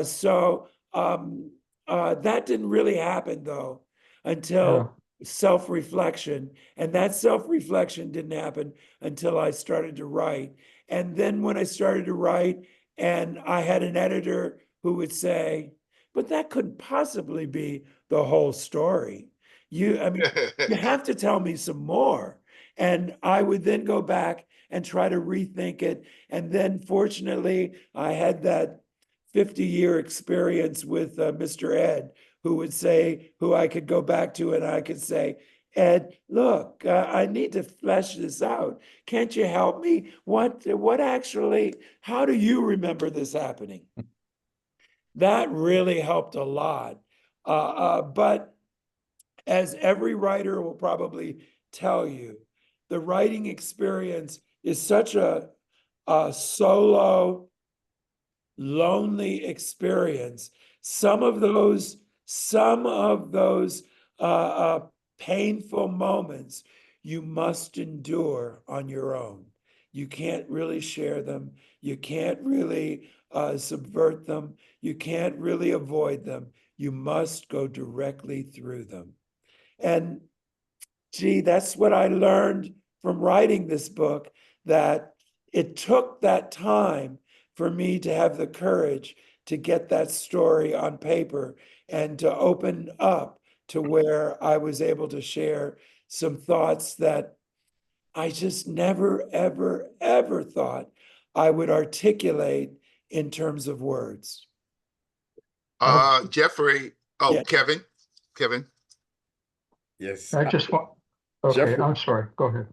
So that didn't really happen, though, until self-reflection. And that self-reflection didn't happen until I started to write. And then when I started to write, and I had an editor who would say, but that couldn't possibly be the whole story. You have to tell me some more. And I would then go back and try to rethink it. And then fortunately, I had that 50-year experience with Mr. Ed, who I could go back to and I could say, Ed, look, I need to flesh this out. Can't you help me? What actually, how do you remember this happening? That really helped a lot. But as every writer will probably tell you, the writing experience is such a solo, lonely experience. Some of those painful moments you must endure on your own. You can't really share them. You can't really subvert them. You can't really avoid them. You must go directly through them. And gee, that's what I learned from writing this book, that it took that time for me to have the courage to get that story on paper and to open up to where I was able to share some thoughts that I just never, ever, ever thought I would articulate in terms of words. Geoffrey, Yeah. Kevin. Yes, I just want, okay, Geoffrey, I'm sorry, go ahead.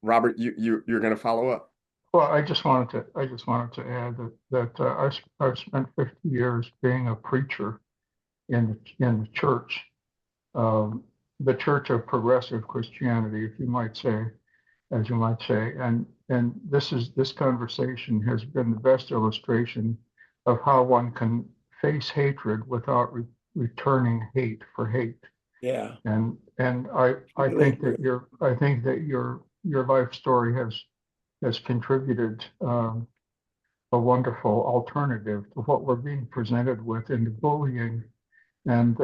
Robert, you're going to follow up. Well, I just wanted to add that I've spent 50 years being a preacher in the church, the Church of Progressive Christianity, if you might say, as you might say, and this conversation has been the best illustration of how one can face hatred without returning hate for hate. Yeah. And I Really think that your life story has contributed a wonderful alternative to what we're being presented with in the bullying. And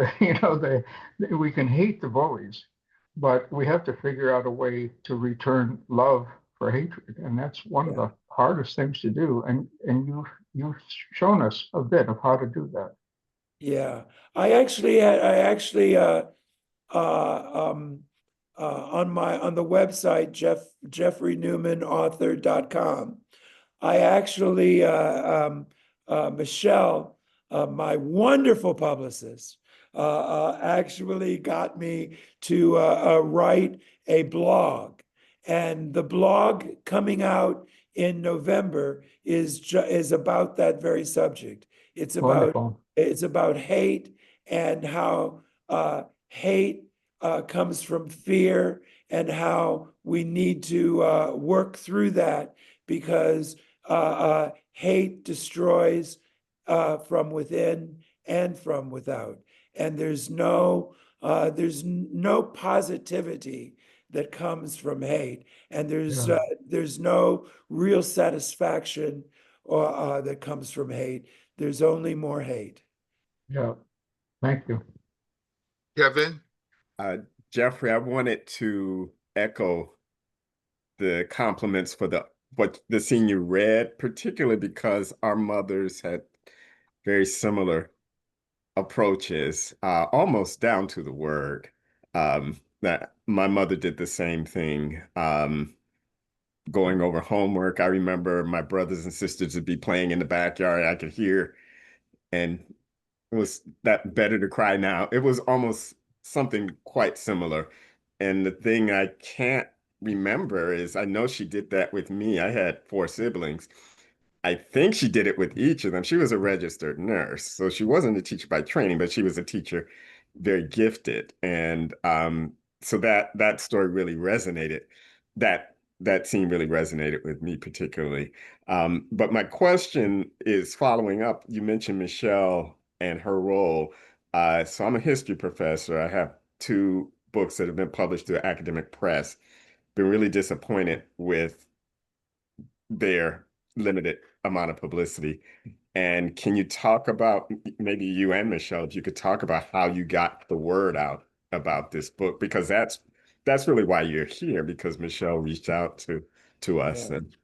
we can hate the bullies, but we have to figure out a way to return love for hatred, and that's one of the hardest things to do. And you've shown us a bit of how to do that. Yeah. I actually on the website, jeffreynewmanauthor.com, I actually, Michelle, my wonderful publicist, actually got me to write a blog. And the blog coming out in November is about that very subject. Wonderful. It's about hate and how hate comes from fear, and how we need to work through that, because hate destroys from within and from without. And there's no positivity that comes from hate, and there's no real satisfaction that comes from hate. There's only more hate. Yeah. Thank you. Kevin. Geoffrey, I wanted to echo the compliments for the scene you read, particularly because our mothers had very similar approaches, almost down to the word. That my mother did the same thing. Going over homework, I remember my brothers and sisters would be playing in the backyard. I could hear, and it was that better to cry now. It was almost something quite similar. And the thing I can't remember is I know she did that with me. I had 4 siblings. I think she did it with each of them. She was a registered nurse, so she wasn't a teacher by training, but she was a teacher, very gifted. And so that story really resonated. That scene really resonated with me particularly. But my question is following up. You mentioned Michelle and her role. So I'm a history professor. I have 2 books that have been published through academic press. Been really disappointed with their limited amount of publicity. And can you talk about, maybe you and Michelle, if you could talk about how you got the word out about this book, because that's really why you're here, because Michelle reached out to us. Yeah. And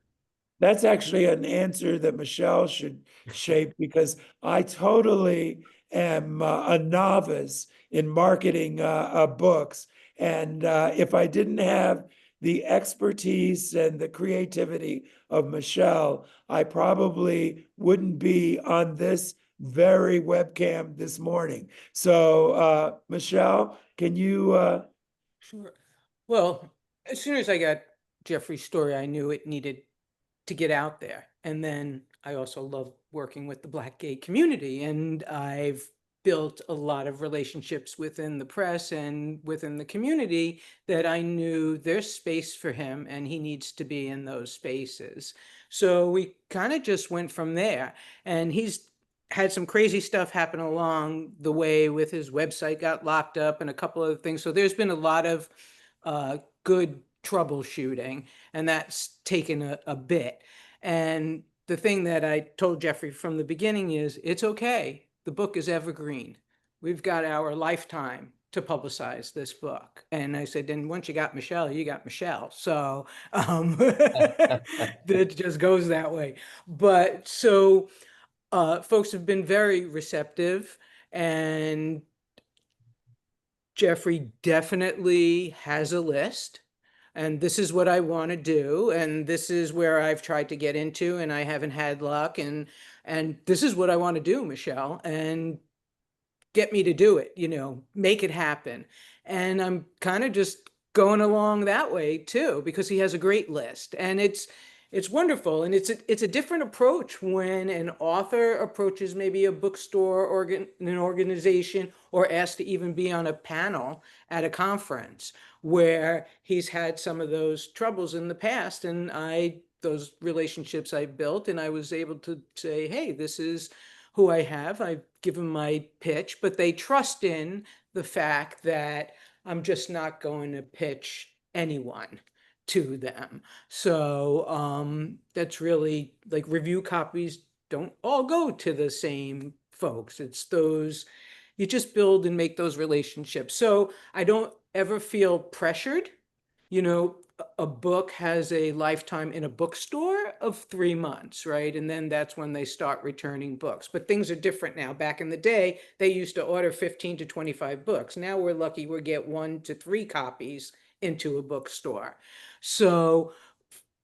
That's actually an answer that Michelle should shape, because I totally am a novice in marketing books. And if I didn't have the expertise and the creativity of Michelle, I probably wouldn't be on this very webcam this morning. So Michelle, can you? Sure. Well, as soon as I got Geoffrey's story, I knew it needed to get out there. And then I also love working with the Black gay community, and I've built a lot of relationships within the press and within the community that I knew there's space for him and he needs to be in those spaces. So we kind of just went from there, and he's had some crazy stuff happen along the way. With his website got locked up and a couple other things. So there's been a lot of good troubleshooting, and that's taken a bit. And the thing that I told Geoffrey from the beginning is, it's okay. The book is evergreen. We've got our lifetime to publicize this book. And I said, then once you got Michelle, you got Michelle. So it just goes that way. But so folks have been very receptive, and Geoffrey definitely has a list, and this is what I want to do, and this is where I've tried to get into and I haven't had luck, and this is what I want to do, Michelle, and get me to do it, make it happen. And I'm kind of just going along that way too, because he has a great list, and it's wonderful. And it's a different approach when an author approaches maybe a bookstore or an organization, or asked to even be on a panel at a conference, where he's had some of those troubles in the past, and those relationships I built, and I was able to say, hey, this is who I have. I've given my pitch, but they trust in the fact that I'm just not going to pitch anyone to them. So that's really, like, review copies don't all go to the same folks. It's those, you just build and make those relationships. So I don't ever feel pressured. A book has a lifetime in a bookstore of 3 months, right? And then that's when they start returning books. But things are different now. Back in the day, they used to order 15 to 25 books. Now we're lucky we get 1 to 3 copies into a bookstore. So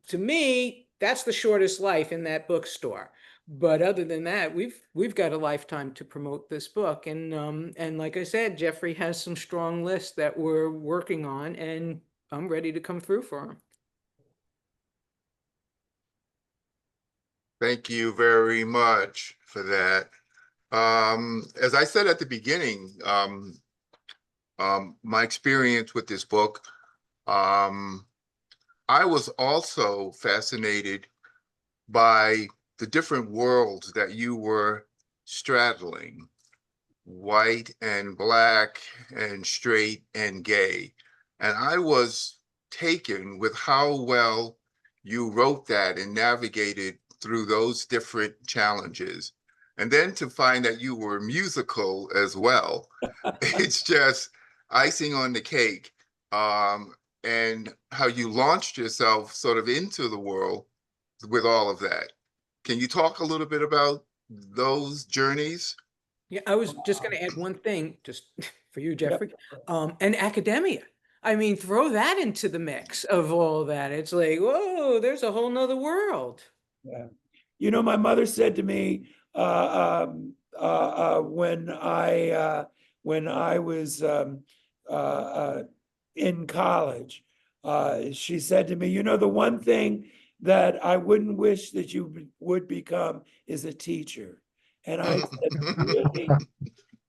to me, that's the shortest life in that bookstore. But other than that, we've got a lifetime to promote this book. And like I said, Geoffrey has some strong lists that we're working on, and I'm ready to come through for him. Thank you very much for that. As I said at the beginning, my experience with this book, I was also fascinated by the different worlds that you were straddling, white and black and straight and gay. And I was taken with how well you wrote that and navigated through those different challenges. And then to find that you were musical as well, it's just icing on the cake. And how you launched yourself sort of into the world with all of that. Can you talk a little bit about those journeys? Yeah, I was just going to add one thing, just for you, Geoffrey, and academia. I mean, throw that into the mix of all that. It's like, whoa, there's a whole nother world. Yeah. My mother said to me when I was in college, she said to me, the one thing that I wouldn't wish that you would become is a teacher. And I said, really?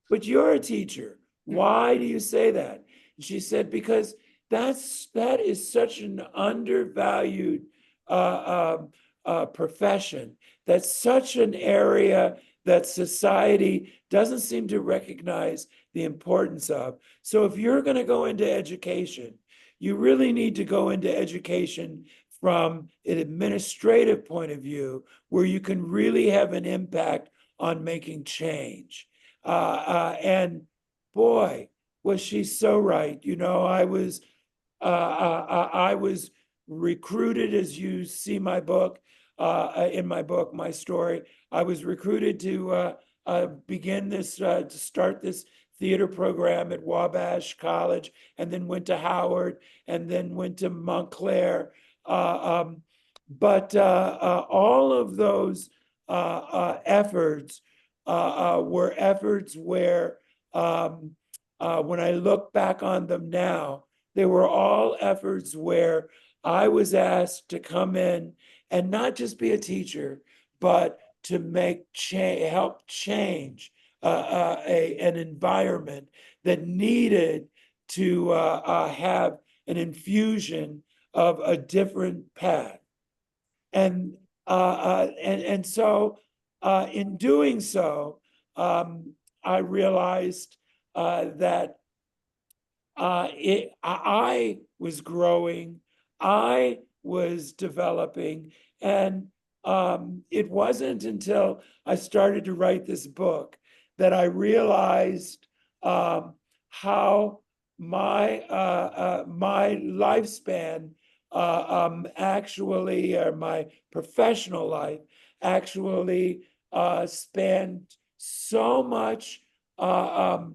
But you're a teacher. Why do you say that? And she said, because that is such an undervalued profession. That's such an area that society doesn't seem to recognize the importance of. So if you're going to go into education, you really need to go into education from an administrative point of view, where you can really have an impact on making change. And boy, was she so right. I was recruited, as you see in my book, my story. I was recruited to begin this, to start this theater program at Wabash College, and then went to Howard, and then went to Montclair. But all of those efforts were efforts where, when I look back on them now, they were all efforts where I was asked to come in and not just be a teacher, but to help change an environment that needed to have an infusion of a different path. And so in doing so, I realized that I was growing, I was developing, and it wasn't until I started to write this book that I realized how my lifespan actually, or my professional life actually spanned so much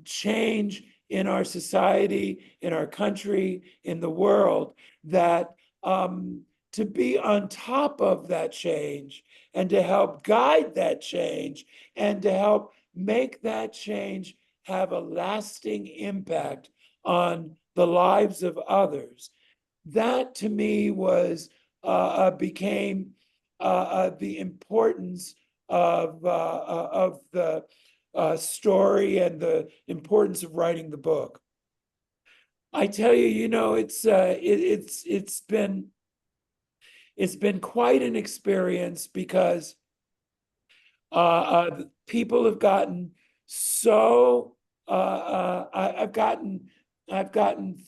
change in our society, in our country, in the world, that to be on top of that change and to help guide that change and to help make that change have a lasting impact on the lives of others. That to me became the importance of the story and the importance of writing the book. I tell you, it's been quite an experience because people have gotten so I've gotten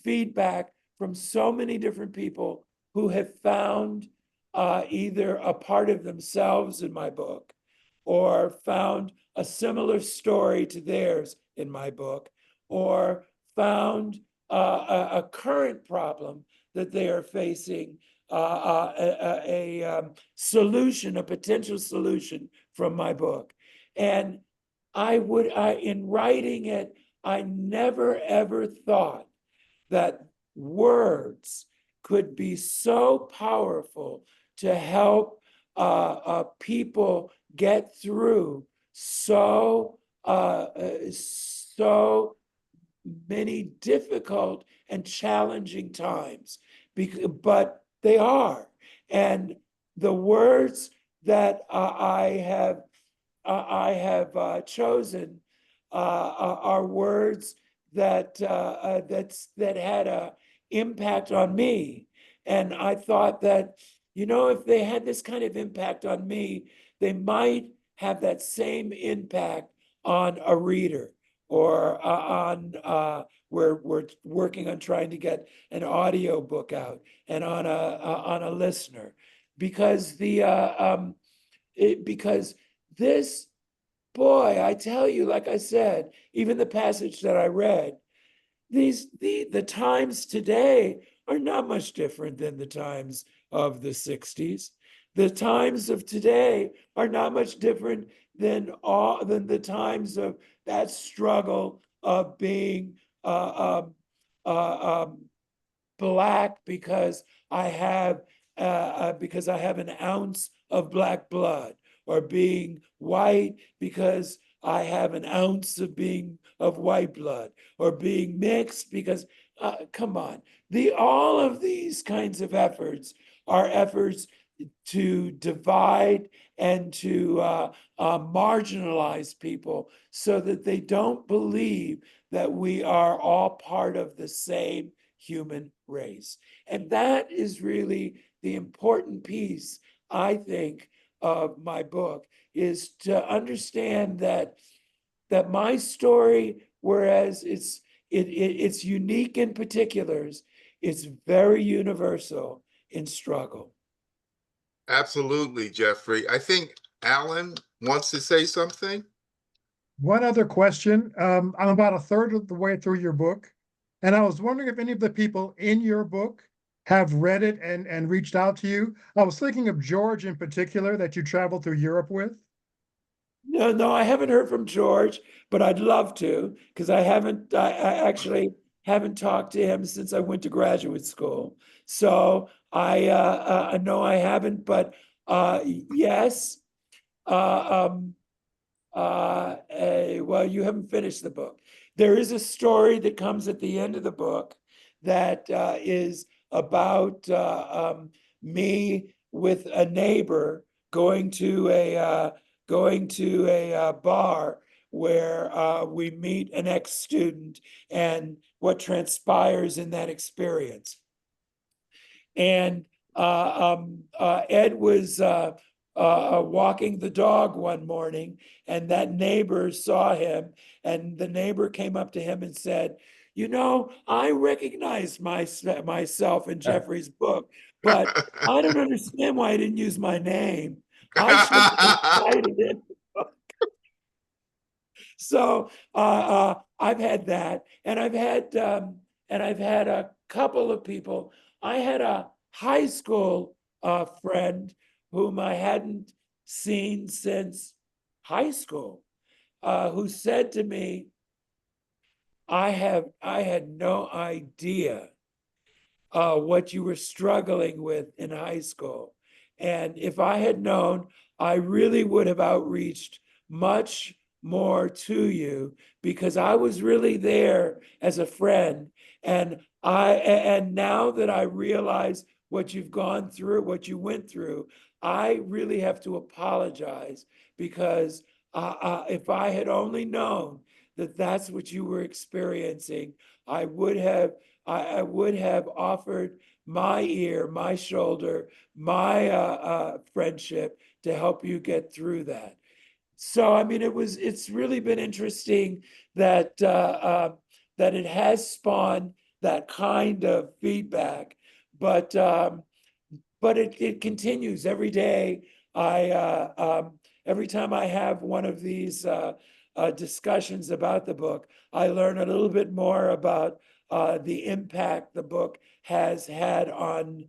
feedback from so many different people who have found either a part of themselves in my book or found a similar story to theirs in my book or found a current problem that they are facing, a solution, a potential solution from my book. And in writing it, I never ever thought that words could be so powerful to help people get through so many difficult and challenging times. But they are, and the words that I have chosen are words that had a impact on me. And I thought that, if they had this kind of impact on me, they might have that same impact on a reader or we're working on trying to get an audio book out and on a listener, because because this, boy, I tell you, like I said, even the passage that I read, the times today are not much different than the times of the 60s. The times of today are not much different than the times of that struggle of being Black because I have an ounce of Black blood, or being white because I have an ounce of white blood, or being mixed because come on, all of these kinds of efforts are efforts to divide and to marginalize people so that they don't believe that we are all part of the same human race. And that is really the important piece, I think, of my book, is to understand that my story, whereas it's unique in particulars, it's very universal in struggle. Absolutely, Geoffrey. I think Alan wants to say something. One other question. I'm about a third of the way through your book, and I was wondering if any of the people in your book have read it and reached out to you. I was thinking of George in particular, that you traveled through Europe with. No, I haven't heard from George, but I'd love to, because I actually haven't talked to him since I went to graduate school. So I know I haven't, but yes. Well, you haven't finished the book. There is a story that comes at the end of the book that is about me with a neighbor going to a bar where we meet an ex-student and what transpires in that experience. And Ed was walking the dog one morning, and that neighbor saw him, and the neighbor came up to him and said, I recognize myself in Geoffrey's book, but I don't understand why I didn't use my name. I should have cited it. So I've had that, and I've had a couple of people. I had a high school friend whom I hadn't seen since high school, who said to me, I had no idea what you were struggling with in high school. And if I had known, I really would have outreached much more to you, because I was really there as a friend. And now that I realize what you've gone through, what you went through, I really have to apologize, because if I had only known that that's what you were experiencing, I would have offered my ear, my shoulder, my friendship to help you get through that. So, I mean, it's really been interesting that that it has spawned that kind of feedback, but it continues every day. Every time I have one of these discussions about the book, I learn a little bit more about the impact the book has had on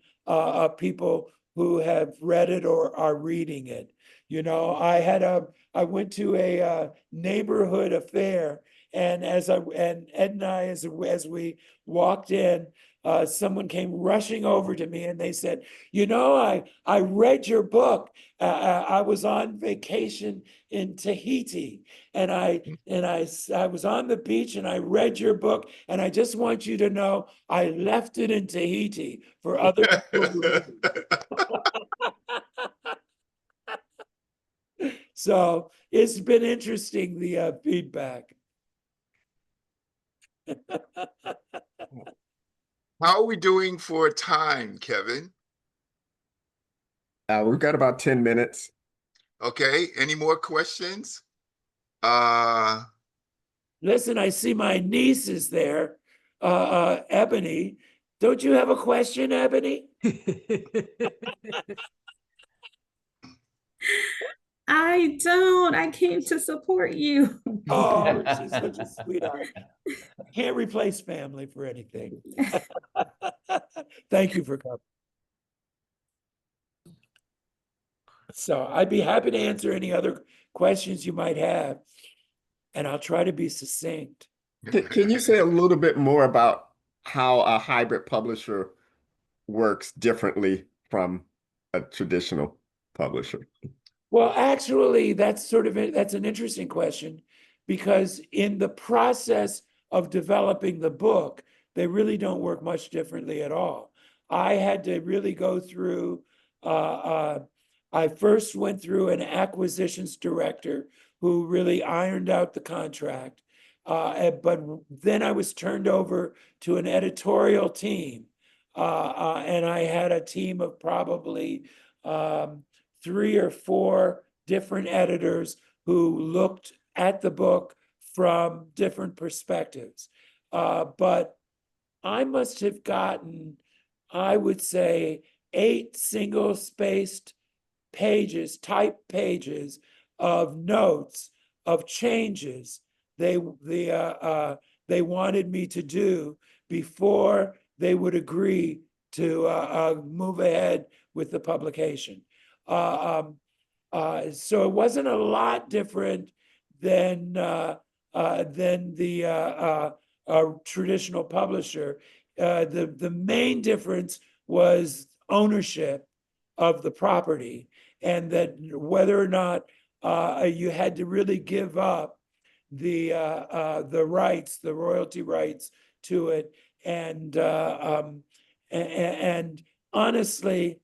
people who have read it or are reading it. You know, I went to a neighborhood affair, and Ed and I, as we walked in, someone came rushing over to me and they said, "You know, I read your book. I was on vacation in Tahiti, and I was on the beach and I read your book, and I just want you to know I left it in Tahiti for other people to read." So it's been interesting, the feedback. How are we doing for time, Kevin? We've got about 10 minutes. Okay, any more questions? Listen, I see my niece is there, Ebony. Don't you have a question, Ebony? I don't. I came to support you. Oh, she's such a sweetheart. Can't replace family for anything. Thank you for coming. So I'd be happy to answer any other questions you might have, and I'll try to be succinct. Can you say a little bit more about how a hybrid publisher works differently from a traditional publisher? Well, actually, that's an interesting question, because in the process of developing the book, they really don't work much differently at all. I had to really go through, I first went through an acquisitions director who really ironed out the contract. But then I was turned over to an editorial team. And I had a team of probably 3 or 4 different editors who looked at the book from different perspectives. But I must have gotten, I would say, 8 single-spaced pages, typed pages of notes, of changes they wanted me to do before they would agree to move ahead with the publication. So it wasn't a lot different than the traditional publisher. The main difference was ownership of the property, and that whether or not you had to really give up the rights, the royalty rights to it, and honestly,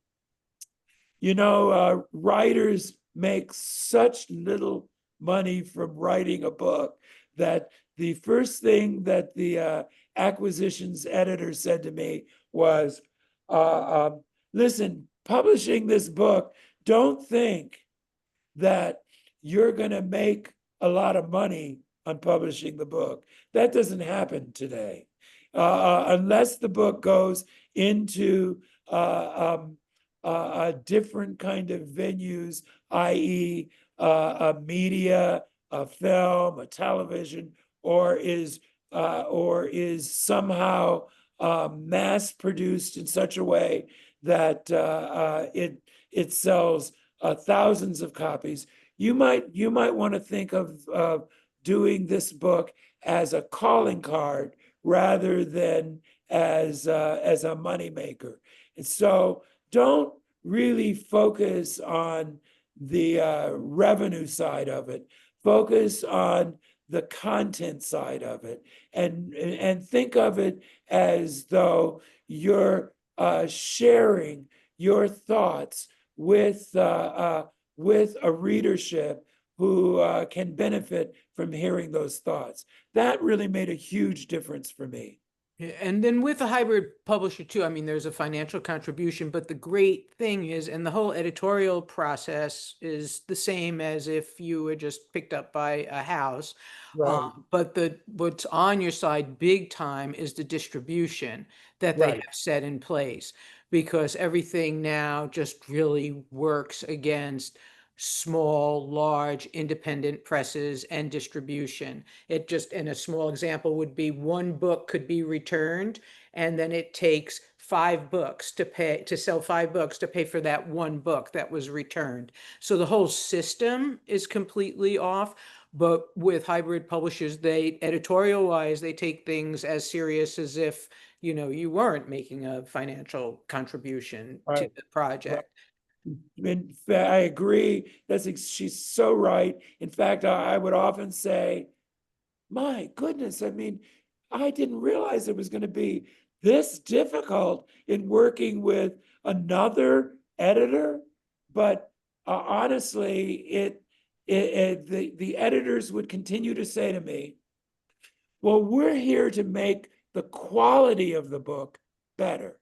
you know, writers make such little money from writing a book that the first thing that the acquisitions editor said to me was, listen, publishing this book, don't think that you're going to make a lot of money on publishing the book. That doesn't happen today. Unless the book goes into a different kind of venues, i.e. A media, a film, a television, or is somehow mass produced in such a way that it sells thousands of copies. You might want to think of doing this book as a calling card rather than as a moneymaker. And so don't really focus on the revenue side of it. Focus on the content side of it, and think of it as though you're sharing your thoughts with a readership who can benefit from hearing those thoughts. That really made a huge difference for me. Yeah, and then with a hybrid publisher too, I mean, there's a financial contribution, but the great thing is, and the whole editorial process is the same as if you were just picked up by a house. Right. But what's on your side big time is the distribution that they Right. have set in place, because everything now just really works against small, large, independent presses and distribution. It just, and a small example would be one book could be returned, and then it takes 5 books to sell 5 books to pay for that one book that was returned. So the whole system is completely off. But with hybrid publishers, they editorial wise, they take things as serious as if, you know, you weren't making a financial contribution to Right. the project. I agree. She's so right. In fact, I would often say, my goodness, I mean, I didn't realize it was going to be this difficult in working with another editor. But honestly, the editors would continue to say to me, well, we're here to make the quality of the book better.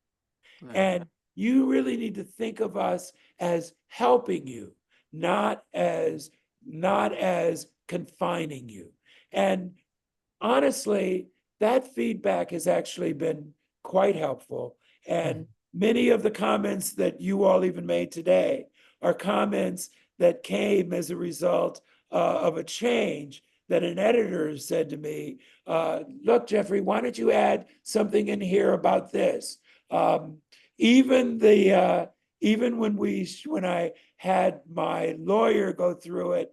Right. And you really need to think of us as helping you, not as confining you. And honestly, that feedback has actually been quite helpful. And many of the comments that you all even made today are comments that came as a result of a change that an editor said to me, look, Geoffrey, why don't you add something in here about this? Even when I had my lawyer go through it,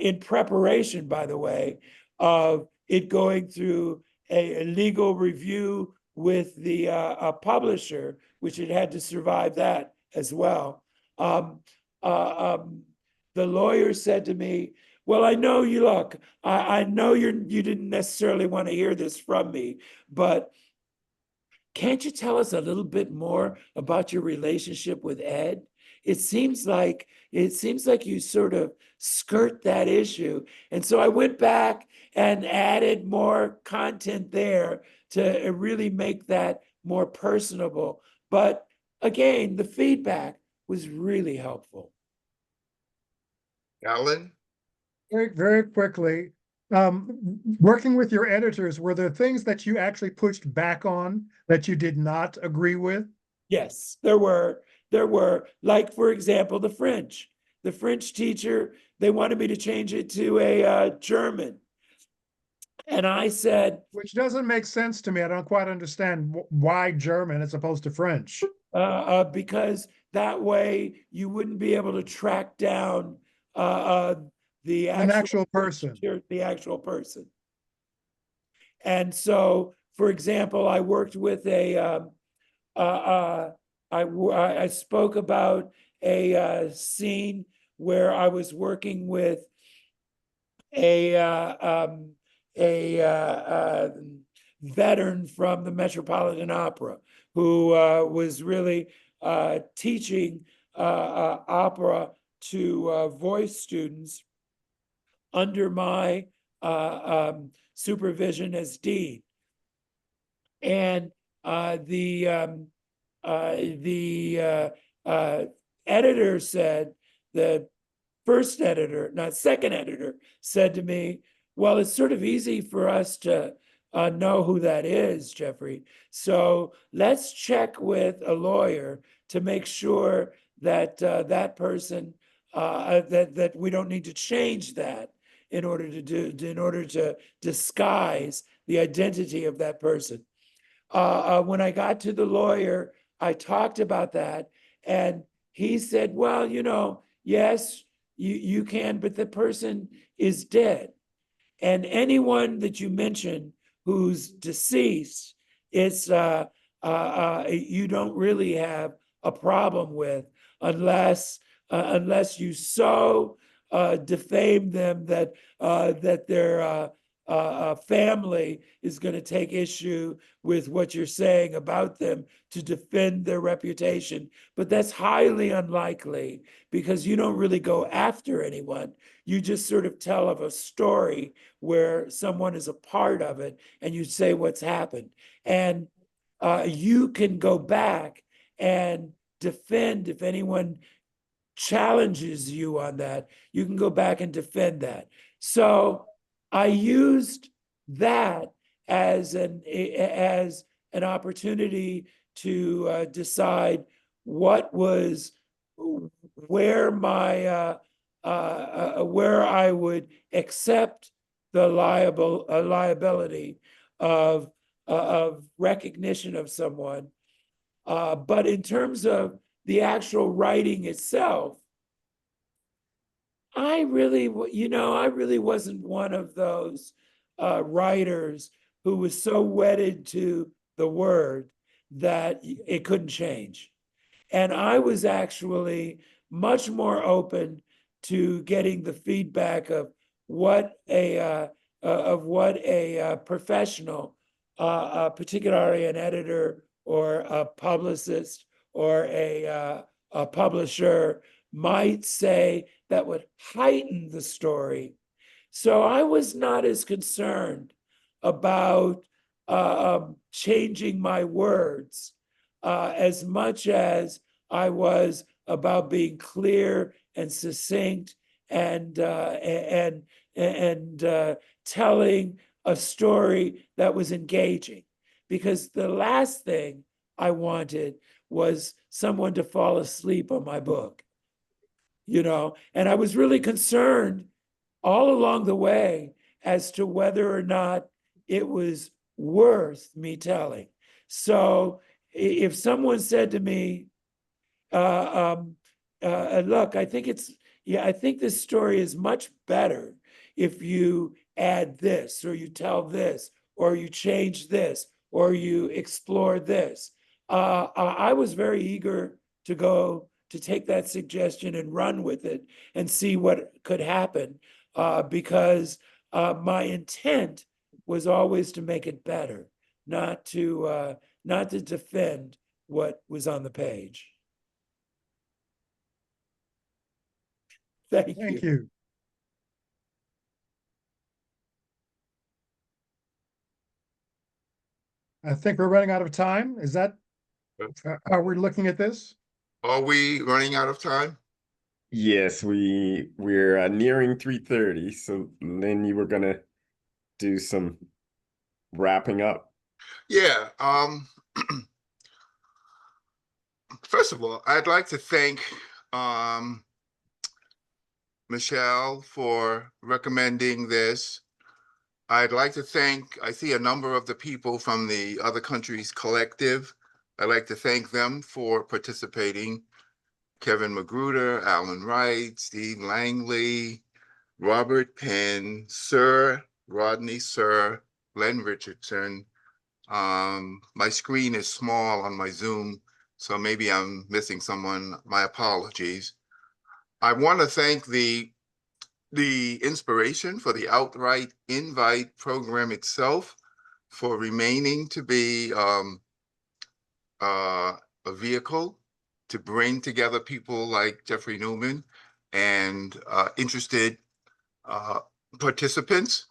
in preparation, by the way, of it going through a legal review with the publisher, which it had to survive that as well. The lawyer said to me, well, I know you look, I know you didn't necessarily want to hear this from me, but can't you tell us a little bit more about your relationship with Ed? It seems like you sort of skirt that issue. And so I went back and added more content there to really make that more personable. But again, the feedback was really helpful. Alan? Very, very quickly, working with your editors, were there things that you actually pushed back on that you did not agree with? Yes, there were, like, for example, the French teacher, they wanted me to change it to a German. And I said, which doesn't make sense to me. I don't quite understand why German as opposed to French. Because that way you wouldn't be able to track down the actual person. The actual person. And so, for example, I worked with I spoke about a scene where I was working with a veteran from the Metropolitan Opera who was really teaching opera to voice students under my supervision as dean. And the editor said, the first editor, not second editor, said to me, well, it's sort of easy for us to know who that is, Geoffrey. So let's check with a lawyer to make sure that that person, that we don't need to change that in order to disguise the identity of that person. When I got to the lawyer, I talked about that, and he said, well, you know, yes, you can, but the person is dead. And anyone that you mention who's deceased, it's you don't really have a problem with, unless you so defame them that their family is going to take issue with what you're saying about them to defend their reputation. But that's highly unlikely, because you don't really go after anyone. You just sort of tell of a story where someone is a part of it, and you say what's happened. And you can go back and defend if anyone challenges you on that. You can go back and defend that. So I used that as an opportunity to decide what was where where I would accept the liability of recognition of someone. But in terms of the actual writing itself, I really wasn't one of those writers who was so wedded to the word that it couldn't change. And I was actually much more open to getting the feedback of what a professional, particularly an editor or a publicist or a publisher, might say that would heighten the story. So I was not as concerned about changing my words as much as I was about being clear and succinct and telling a story that was engaging. Because the last thing I wanted was someone to fall asleep on my book, and I was really concerned all along the way as to whether or not it was worth me telling. So if someone said to me, look, I think this story is much better if you add this, or you tell this, or you change this, or you explore this. I was very eager to take that suggestion and run with it and see what could happen, because my intent was always to make it better, not to defend what was on the page. Thank Thank you. you. I think we're running out of time. Is that how we're looking at this? Are we running out of time? Yes, we're nearing 3:30. So Lynn, you were gonna do some wrapping up. Yeah. First of all, I'd like to thank Michelle for recommending this. I'd like to thank, I see a number of the people from the Other Countries Collective. I'd like to thank them for participating. Kevin Magruder, Alan Wright, Steve Langley, Robert Penn, Sir Rodney Sir, Len Richardson. My screen is small on my Zoom, so maybe I'm missing someone. My apologies. I want to thank the inspiration for the Outwrite Invite program itself for remaining to be a vehicle to bring together people like Geoffrey Newman and interested participants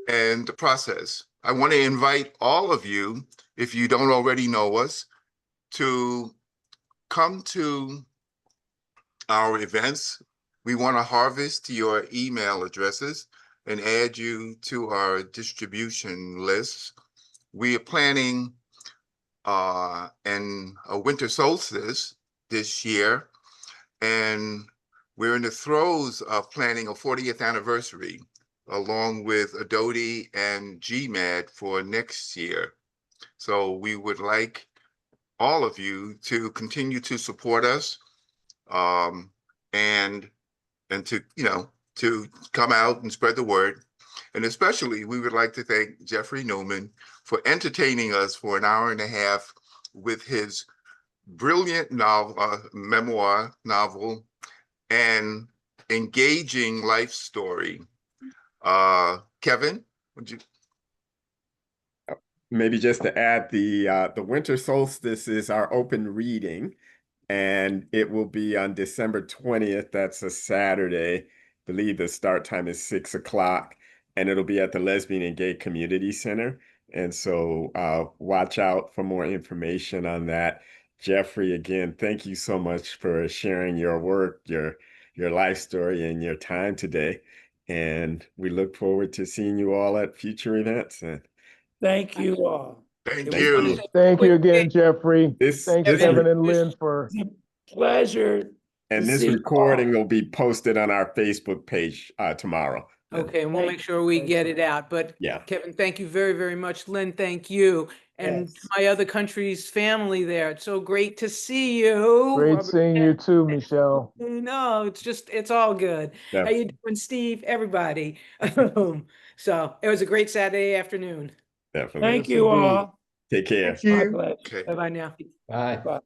and the process. I want to invite all of you, if you don't already know us, to come to our events. We want to harvest your email addresses and add you to our distribution lists. We are planning a winter solstice this year, and we're in the throes of planning a 40th anniversary along with Adobe and GMAD for next year. So we would like all of you to continue to support us and and to come out and spread the word. And especially, we would like to thank Geoffrey Newman for entertaining us for an hour and a half with his brilliant memoir novel and engaging life story. Kevin, would you? Maybe just to add, the winter solstice is our open reading, and it will be on December 20th. That's a Saturday. I believe the start time is 6 o'clock, and it'll be at the Lesbian and Gay Community Center. And so watch out for more information on that. Geoffrey, again, thank you so much for sharing your work, your life story, and your time today. And we look forward to seeing you all at future events. And Thank you all. Thank It you. was Thank you again, Jeffrey. this Thanks, this Kevin and Lynn, for a pleasure. and to this see you recording all. will be posted on our Facebook page tomorrow. Okay, and we'll Thank make sure we you. get it out. But Yeah. Kevin, thank you very, very much. Lynn, thank you. And to Yes. my other country's family there, it's so great to see you. great Robert, seeing you too, Michelle. no, it's all good. Yeah. How you doing, Steve? Everybody. So it was a great Saturday afternoon. Definitely. Thank Yes, you indeed. all. Take care. Thank My you. pleasure. Okay. Bye-bye now. Bye.